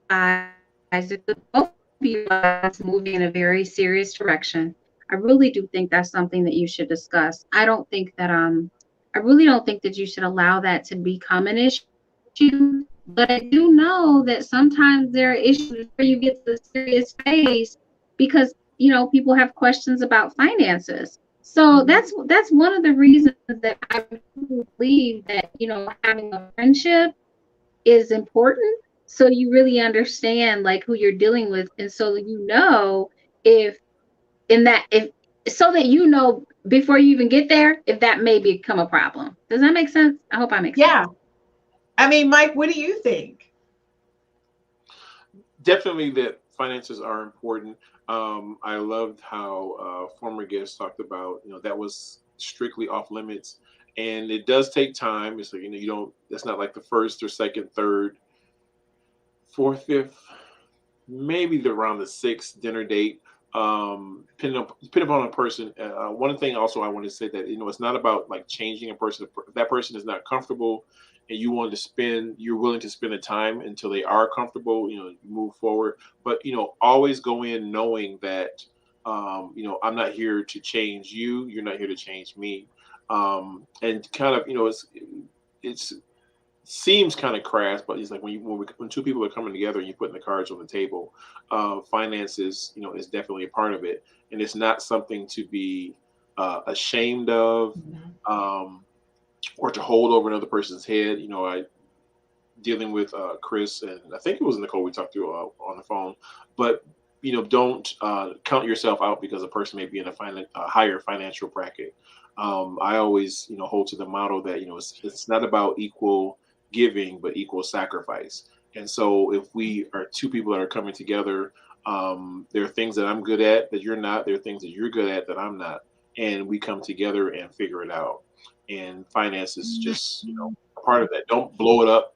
that the both of you are moving in a very serious direction, I really do think that's something that you should discuss. I really don't think that you should allow that to become an issue. But I do know that sometimes there are issues where you get to the serious phase because people have questions about finances. So that's one of the reasons that I believe that having a friendship is important. So you really understand like who you're dealing with, and so if in that if so that before you even get there if that may become a problem. Does that make sense? I hope I make sense. Yeah. I mean, Mike, what do you think? Definitely that finances are important. I loved how former guests talked about, that was strictly off limits, and it does take time. It's like, you don't, that's not like the first or second, third, fourth, fifth, maybe around the sixth dinner date. Depending upon a person. One thing also I want to say that, it's not about like changing a person. If that person is not comfortable and you're willing to spend the time until they are comfortable, move forward. But, always go in knowing that, I'm not here to change you. You're not here to change me. And kind of, it's seems kind of crass, but it's like when two people are coming together and you're putting the cards on the table, finances, is definitely a part of it. And it's not something to be ashamed of, or to hold over another person's head. I dealing with Chris, and I think it was Nicole we talked to on the phone, but don't count yourself out because a person may be in a higher financial bracket. I always hold to the motto that it's not about equal giving but equal sacrifice. And so if we are two people that are coming together, there are things that I'm good at that you're not, there are things that you're good at that I'm not, and we come together and figure it out. And finance is just a part of that. Don't blow it up.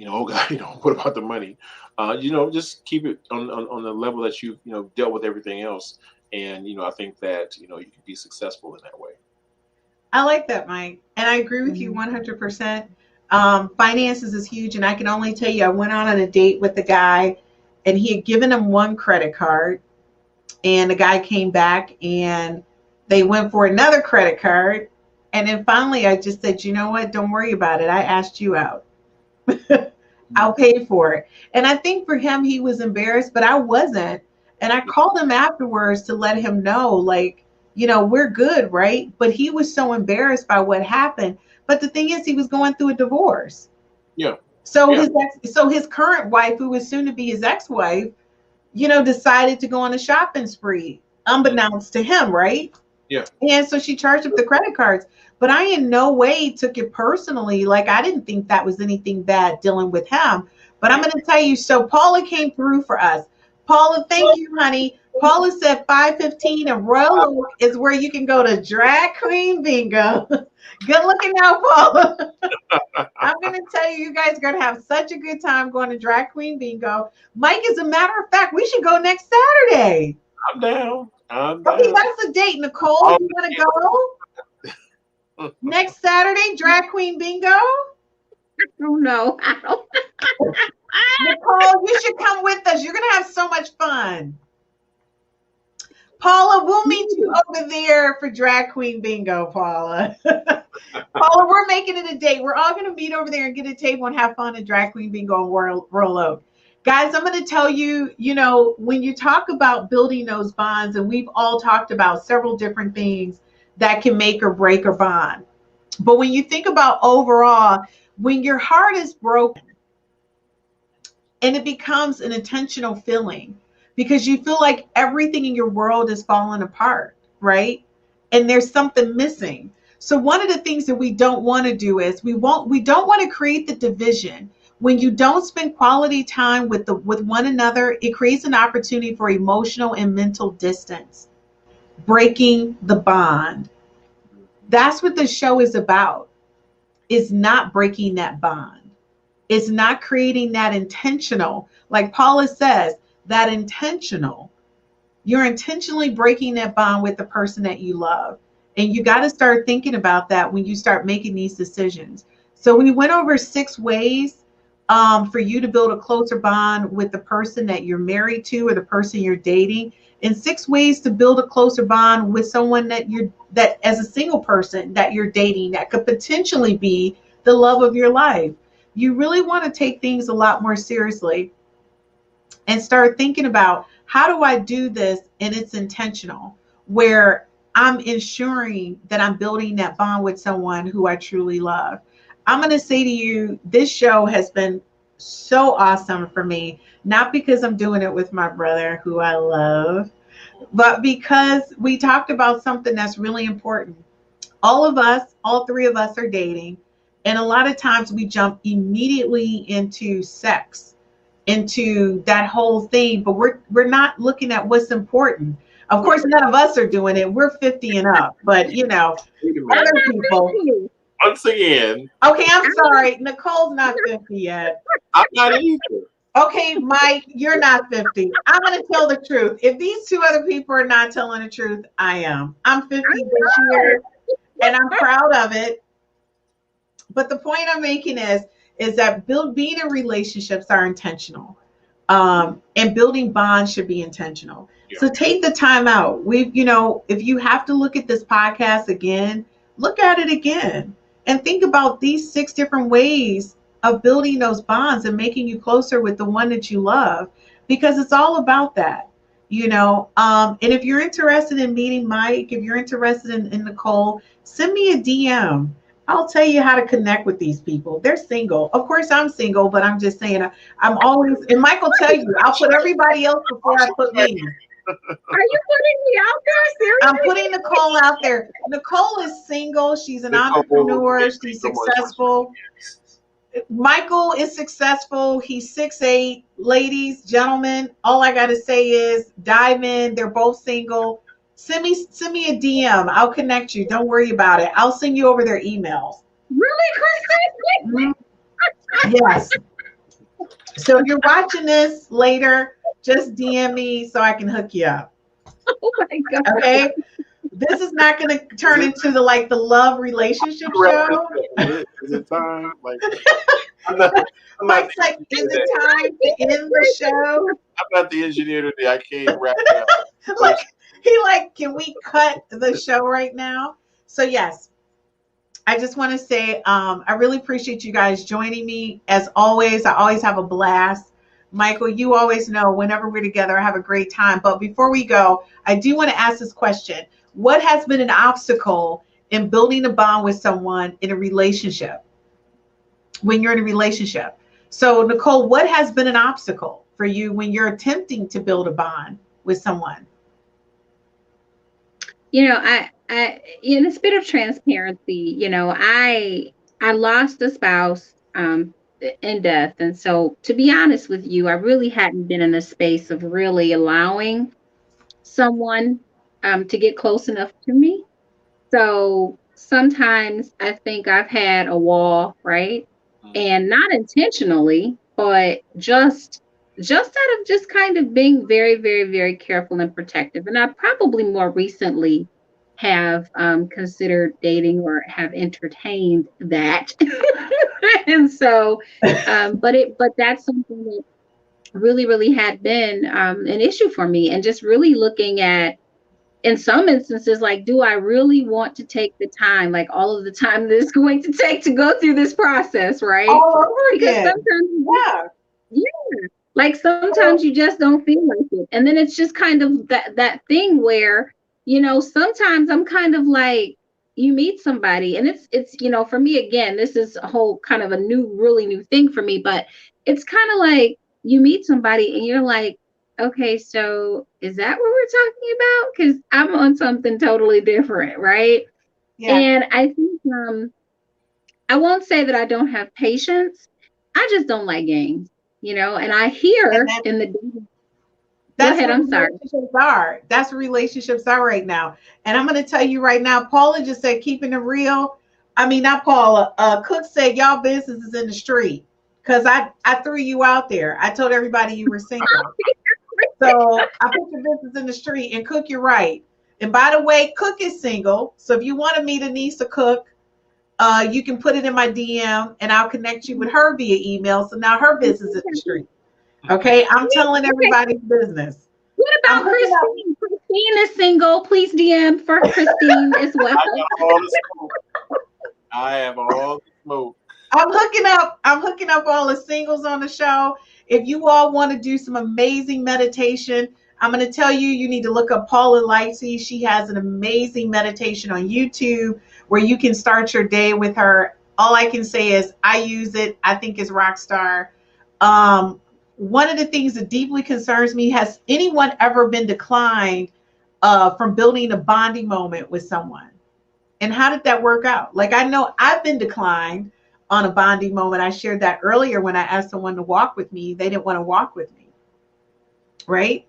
Oh God, what about the money? Just keep it on the level that you've dealt with everything else. And I think that you can be successful in that way. I like that, Mike, and I agree with you 100%. Finances is huge, and I can only tell you, I went on a date with a guy, and he had given him one credit card, and the guy came back, and they went for another credit card, and then finally, I just said, you know what? Don't worry about it. I asked you out. I'll pay for it. And I think for him, he was embarrassed, but I wasn't. And I called him afterwards to let him know, like, we're good, right? But he was so embarrassed by what happened. But the thing is, he was going through a divorce. Yeah. So his current wife, who was soon to be his ex-wife, decided to go on a shopping spree, unbeknownst to him, right? Yeah. And so she charged up the credit cards. But I in no way took it personally. Like, I didn't think that was anything bad dealing with him. But I'm going to tell you, so Paula came through for us. Paula, thank you, honey. Paula said 515 and Royal Oak is where you can go to Drag Queen Bingo. Good looking out, Paula. I'm going to tell you, you guys are going to have such a good time going to Drag Queen Bingo. Mike, as a matter of fact, we should go next Saturday. I'm down. Okay, that's the date. Nicole, you want to go? Next Saturday, Drag Queen Bingo? Oh, no. I don't. Nicole, you should come with us. You're going to have so much fun. Paula, we'll meet you over there for Drag Queen Bingo, Paula. Paula, we're making it a date. We're all going to meet over there and get a table and have fun at Drag Queen Bingo on Royal Oak. Guys, I'm going to tell you, when you talk about building those bonds, and we've all talked about several different things that can make or break a bond. But when you think about overall, when your heart is broken and it becomes an intentional feeling because you feel like everything in your world is falling apart, right? And there's something missing. So one of the things that we don't want to do is we don't want to create the division. When you don't spend quality time with one another, it creates an opportunity for emotional and mental distance, breaking the bond. That's what the show is about, is not breaking that bond. It's not creating that intentional, like Paula says, that intentional. You're intentionally breaking that bond with the person that you love. And you got to start thinking about that when you start making these decisions. So we went over 6 ways for you to build a closer bond with the person that you're married to or the person you're dating, and 6 ways to build a closer bond with someone that as a single person that you're dating that could potentially be the love of your life. You really want to take things a lot more seriously and start thinking about, how do I do this and it's intentional, where I'm ensuring that I'm building that bond with someone who I truly love. I'm going to say to you, this show has been so awesome for me, not because I'm doing it with my brother who I love, but because we talked about something that's really important. All 3 of us are dating. And a lot of times we jump immediately into sex, into that whole thing, but we're not looking at what's important. Of course, none of us are doing it. We're 50 and up, but other people. Once again. Okay, I'm sorry. Nicole's not 50 yet. I'm not either. Okay, Mike, you're not 50. I'm going to tell the truth. If these 2 other people are not telling the truth, I am. I'm 50 this year, and I'm proud of it. But the point I'm making is that being in relationships are intentional, and building bonds should be intentional. Yeah. So take the time out. If you have to look at this podcast again, look at it again and think about these 6 different ways of building those bonds and making you closer with the one that you love, because it's all about that, and if you're interested in meeting Mike, if you're interested in Nicole, send me a DM. I'll tell you how to connect with these people. They're single. Of course, I'm single, but I'm just saying, I'm always, and Mike will tell you, I'll put everybody else before I put me. Are you putting me out there? Seriously? I'm putting Nicole out there. Nicole is single. She's an entrepreneur. She's successful. Michael is successful. He's 6'8". Ladies, gentlemen, all I got to say is dive in. They're both single. Send me a DM. I'll connect you. Don't worry about it. I'll send you over their emails. Really, Kristen? Yes. So if you're watching this later, just DM me so I can hook you up. Oh my God. Okay. This is not going to turn into the love relationship show. Is it time? Mike's like, is it time to end the show? I'm not the engineer today. I can't wrap it up. Can we cut the show right now? So yes, I just want to say, I really appreciate you guys joining me. As always, I always have a blast. Michael, you always know whenever we're together, I have a great time. But before we go, I do want to ask this question. What has been an obstacle in building a bond with someone in a relationship? When you're in a relationship, So, Nicole, what has been an obstacle for you when you're attempting to build a bond with someone? In a bit of transparency, I lost a spouse in death. And so to be honest with you, I really hadn't been in a space of really allowing someone to get close enough to me. So sometimes I think I've had a wall, right? And not intentionally, but just out of just kind of being very, very, very careful and protective. And I probably more recently have considered dating or have entertained that. And so, but that's something that really, really had been an issue for me, and just really looking at, in some instances, like, do I really want to take the time, like all of the time that it's going to take to go through this process, right? All over Because again. sometimes, yeah, like sometimes you just don't feel like it. And then it's just kind of that thing where, sometimes I'm kind of like, you meet somebody and it's, for me, again, this is a whole kind of a really new thing for me, but it's kind of like you meet somebody and you're like, okay, so is that what we're talking about? Because I'm on something totally different, right? Yeah. And I think I won't say that I don't have patience. I just don't like games, and I hear in the go that's ahead, what I'm sorry. relationships are. That's what relationships are right now. And I'm going to tell you right now, Paula just said, keeping it real. I mean, not Paula. Cook said, y'all business is in the street. Because I threw you out there. I told everybody you were single. So I put your business in the street. And Cook, you're right. And by the way, Cook is single. So if you want to meet Anissa Cook, you can put it in my DM and I'll connect you with her via email. So now her business is in the street. Okay, I'm telling everybody's business. What about Christine? Christine is single. Please DM for Christine as well. I have all the smoke. I'm hooking up all the singles on the show. If you all want to do some amazing meditation, I'm going to tell you, you need to look up Paula Lightsey. She has an amazing meditation on YouTube where you can start your day with her. All I can say is I use it. I think it's rock star. One of the things that deeply concerns me, has anyone ever been declined from building a bonding moment with someone? And how did that work out? Like, I know I've been declined on a bonding moment. I shared that earlier when I asked someone to walk with me. They didn't want to walk with me. Right?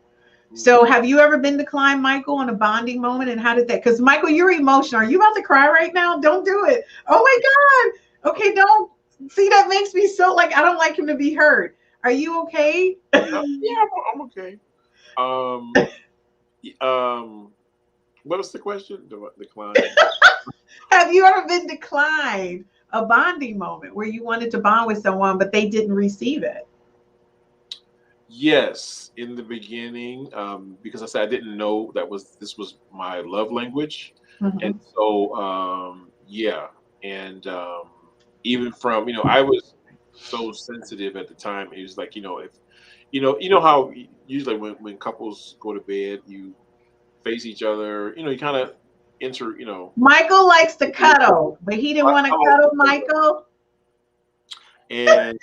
So have you ever been declined, Michael, on a bonding moment? And how did that? Because Michael, you're emotional. Are you about to cry right now? Don't do it. Oh my God. Okay, don't. See, that makes me so, like, I don't like him to be hurt. Are you okay? Yeah, I'm okay. What was the question? Decline. Have you ever been declined a bonding moment where you wanted to bond with someone, but they didn't receive it? Yes, in the beginning, because I said I didn't know this was my love language, and so yeah, and even from I was so sensitive at the time. It was like if how usually when couples go to bed, you face each other. You kind of enter. Michael likes to cuddle, but he didn't want to cuddle Michael. And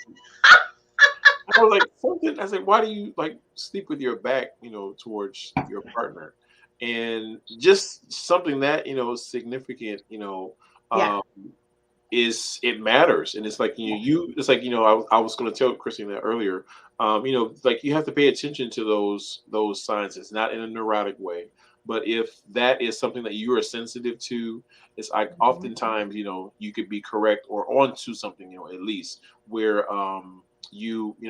I was like, something. I said, why do you like sleep with your back, towards your partner? And just something that significant, is it matters. And it's like it's like I was going to tell Christina earlier, like you have to pay attention to those signs. It's not in a neurotic way, but if that is something that you are sensitive to, it's like oftentimes you could be correct or onto something, at least where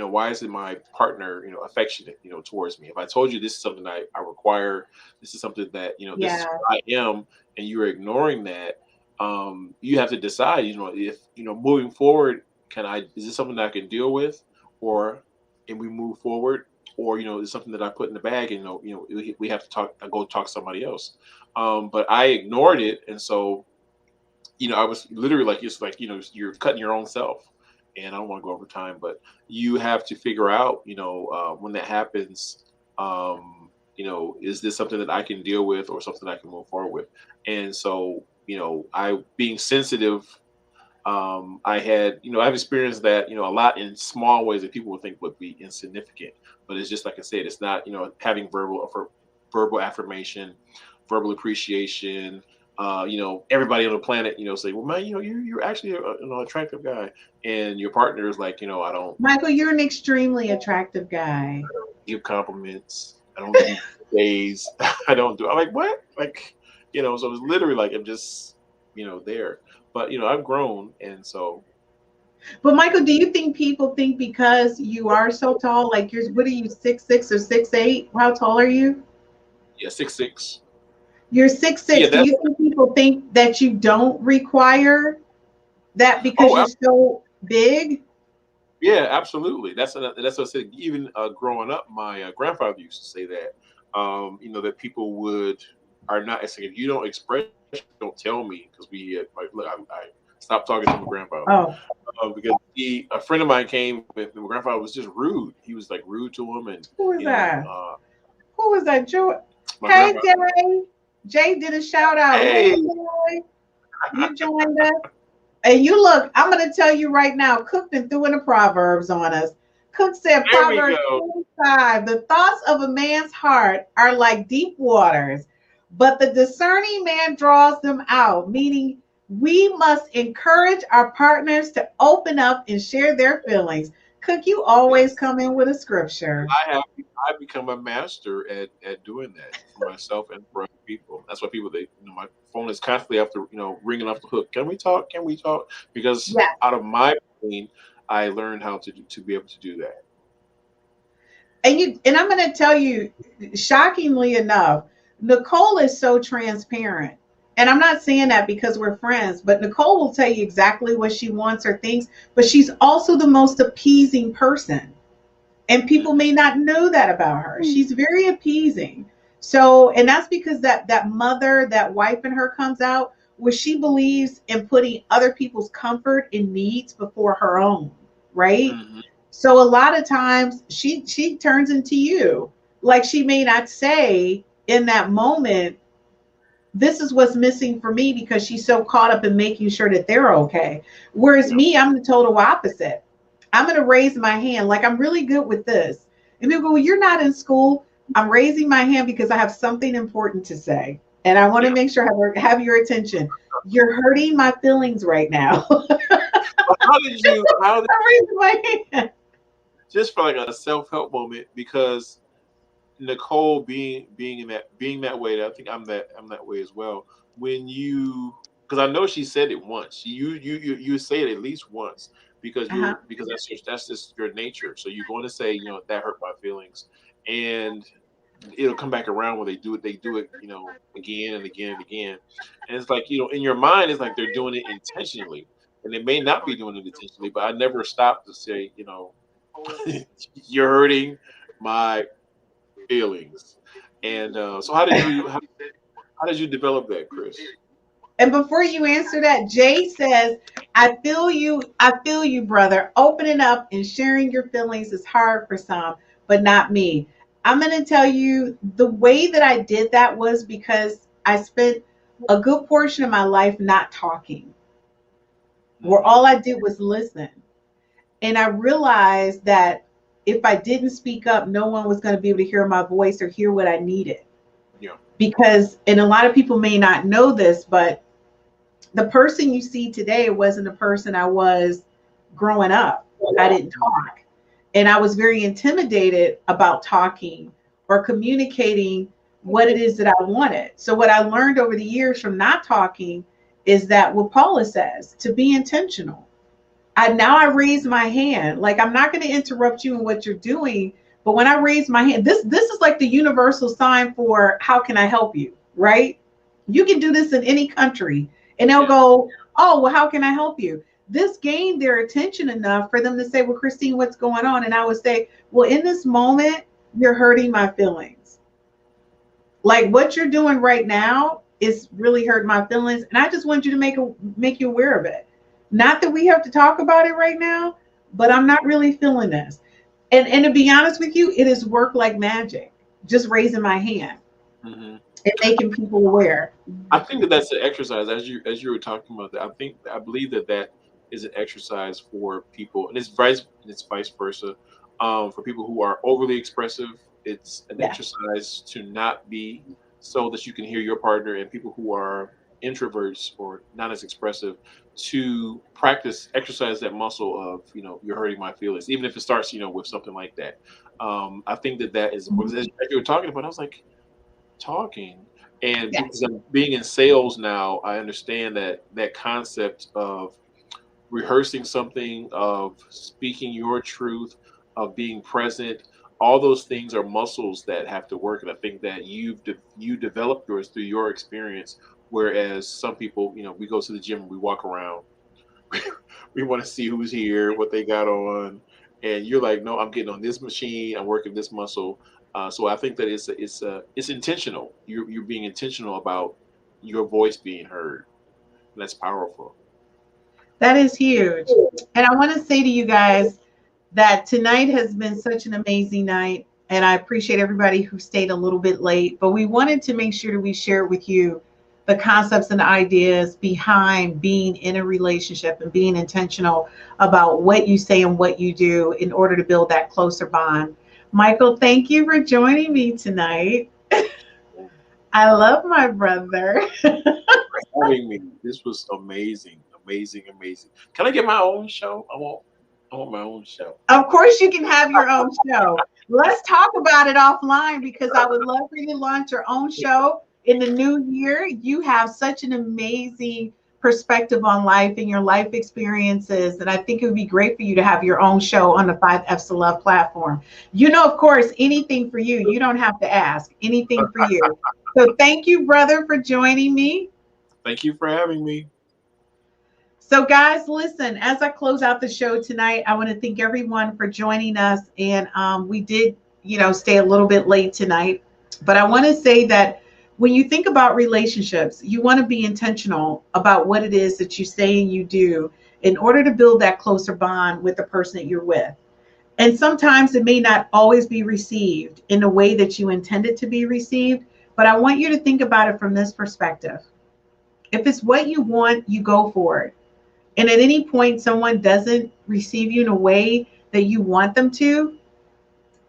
why isn't my partner affectionate towards me? If I told you this is something I require, this is something that this is who I am, and you're ignoring that, you have to decide if moving forward, is this something that I can deal with, or can we move forward, or it's something that I put in the bag and we have to go talk to somebody else. But I ignored it, and so I was literally like, it's like you're cutting your own self. And I don't want to go over time, but you have to figure out, when that happens, is this something that I can deal with or something I can move forward with? And so, I being sensitive I had, I've experienced that, a lot in small ways that people would think would be insignificant. But it's just like I said, it's not, having verbal affirmation, verbal appreciation. Everybody on the planet, say, well, man, you're actually an attractive guy, and your partner is like, I don't Michael, you're an extremely attractive guy. give compliments. I don't give days. I don't do. I'm like, what? Like, so it's literally like I'm just, there. But I've grown, and so. But Michael, do you think people think because you are so tall, like what are you, 6'6" or 6'8"? How tall are you? Yeah, 6'6". You're 6'6". Yeah, Do you think people think that you don't require that because you're so big? Yeah, absolutely. That's what I said. Even growing up, my grandfather used to say that. That people are not. It's like, if you don't express, don't tell me, because look, I stopped talking to my grandfather. Oh, Because a friend of mine came, and my grandfather was just rude. He was like rude to him, and who was that? Who was that? Joe? my Hey, Jay. Jay did a shout out. Hey. Hey, Jay. You joined us. And you look, I'm going to tell you right now, Cook and threw in the Proverbs on us. Cook said, Proverbs 25, the thoughts of a man's heart are like deep waters, but the discerning man draws them out, meaning we must encourage our partners to open up and share their feelings. Cook, you always come in with a scripture. I've become a master at doing that for myself and for other people. That's why people, my phone is constantly after, ringing off the hook. Can we talk? Can we talk? Because out of my pain, I learned how to be able to do that. And I'm going to tell you, shockingly enough, Nicole is so transparent. And I'm not saying that because we're friends, but Nicole will tell you exactly what she wants or thinks, but she's also the most appeasing person. And people may not know that about her. She's very appeasing. So, and that's because that mother, that wife in her comes out, where she believes in putting other people's comfort and needs before her own, right? Mm-hmm. So a lot of times she turns into you. Like, she may not say in that moment, this is what's missing for me, because she's so caught up in making sure that they're okay. Whereas me, I'm the total opposite. I'm going to raise my hand. Like, I'm really good with this. And people go, well, you're not in school. I'm raising my hand because I have something important to say. And I want to make sure I have your attention. You're hurting my feelings right now. How did you I'm raising my hand. Just for like a self-help moment, because Nicole being that way, I think I'm that way as well. When because I know she said it once. You say it at least once, because because that's just your nature. So you're going to say, that hurt my feelings, and it'll come back around when they do it, again and again and again. And it's like, in your mind, it's like they're doing it intentionally, and they may not be doing it intentionally, but I never stopped to say, you're hurting my feelings. And so how did you develop that, Chris? And before you answer that, Jay says, I feel you, brother. Opening up and sharing your feelings is hard for some, but not me. I'm going to tell you, the way that I did that was because I spent a good portion of my life not talking, where all I did was listen. And I realized that if I didn't speak up, no one was going to be able to hear my voice or hear what I needed. Yeah. Because, and a lot of people may not know this, but the person you see today wasn't the person I was growing up. I didn't talk. And I was very intimidated about talking or communicating what it is that I wanted. So what I learned over the years from not talking is that what Paula says, to be intentional. Now I raise my hand. Like, I'm not going to interrupt you in what you're doing, but when I raise my hand, this is like the universal sign for how can I help you, right? You can do this in any country, and they'll go, oh, well, how can I help you? This gained their attention enough for them to say, well, Christine, what's going on? And I would say, well, in this moment, you're hurting my feelings. Like, what you're doing right now is really hurting my feelings, and I just want you to make you aware of it. Not that we have to talk about it right now, but I'm not really feeling this. And to be honest with you, it has worked like magic, just raising my hand and making people aware. I think that's an exercise, as you were talking about that. I believe that is an exercise for people, and it's vice versa. For people who are overly expressive, it's an exercise to not be, so that you can hear your partner, and people who are introverts or not as expressive, to exercise that muscle of, you're hurting my feelings, even if it starts, with something like that. I think that is, as you were talking about, I was like, talking. And because I'm being in sales now, I understand that concept of rehearsing something, of speaking your truth, of being present. All those things are muscles that have to work, and I think that you developed yours through your experience. Whereas some people, we go to the gym and we walk around, we want to see who's here, what they got on, and you're like, no, I'm getting on this machine, I'm working this muscle. So I think that it's intentional. You're being intentional about your voice being heard. And that's powerful. That is huge. And I want to say to you guys that tonight has been such an amazing night. And I appreciate everybody who stayed a little bit late. But we wanted to make sure that we share with you the concepts and ideas behind being in a relationship and being intentional about what you say and what you do in order to build that closer bond. Michael, thank you for joining me tonight. I love my brother. Having me. This was amazing. Can I get my own show? I want my own show. Of course you can have your own show. Let's talk about it offline, because I would love for you to launch your own show in the new year. You have such an amazing perspective on life and your life experiences, and I think it would be great for you to have your own show on the 5 F's to Love platform. Of course, anything for you. You don't have to ask. Anything for you. So thank you, brother, for joining me. Thank you for having me. So guys, listen, as I close out the show tonight, I want to thank everyone for joining us. And we did, stay a little bit late tonight, but I want to say that when you think about relationships, you want to be intentional about what it is that you say and you do in order to build that closer bond with the person that you're with. And sometimes it may not always be received in the way that you intended to be received, but I want you to think about it from this perspective. If it's what you want, you go for it. And at any point someone doesn't receive you in a way that you want them to,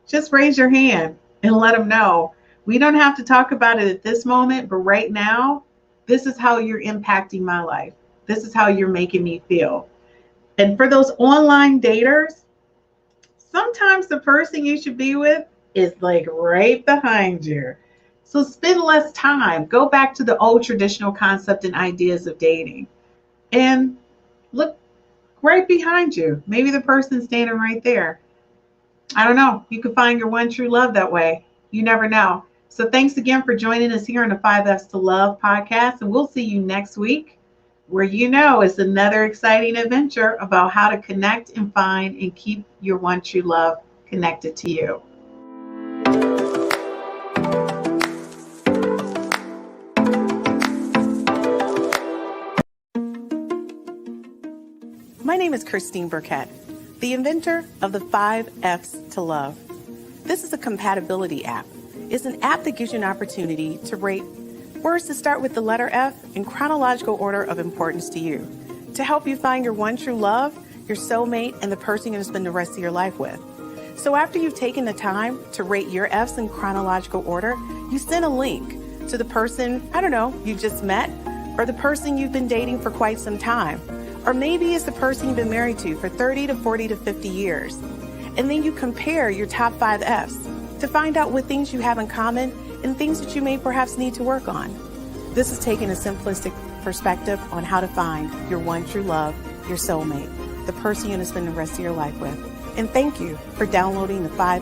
just raise your hand and let them know. We don't have to talk about it at this moment, but right now, this is how you're impacting my life. This is how you're making me feel. And for those online daters, sometimes the person you should be with is like right behind you. So spend less time. Go back to the old traditional concept and ideas of dating. And look right behind you. Maybe the person's standing right there. I don't know. You can find your one true love that way. You never know. So thanks again for joining us here on the 5 F's to Love podcast. And we'll see you next week, where it's another exciting adventure about how to connect and find and keep your one true love connected to you. My name is Christine Burkett, the inventor of the 5 F's to Love. This is a compatibility app. It's an app that gives you an opportunity to rate words that start with the letter F in chronological order of importance to you, to help you find your one true love, your soulmate, and the person you're going to spend the rest of your life with. So after you've taken the time to rate your F's in chronological order, you send a link to the person, you just met, or the person you've been dating for quite some time. Or maybe it's the person you've been married to for 30 to 40 to 50 years. And then you compare your top 5 F's to find out what things you have in common and things that you may perhaps need to work on. This is taking a simplistic perspective on how to find your one true love, your soulmate, the person you're going to spend the rest of your life with. And thank you for downloading the 5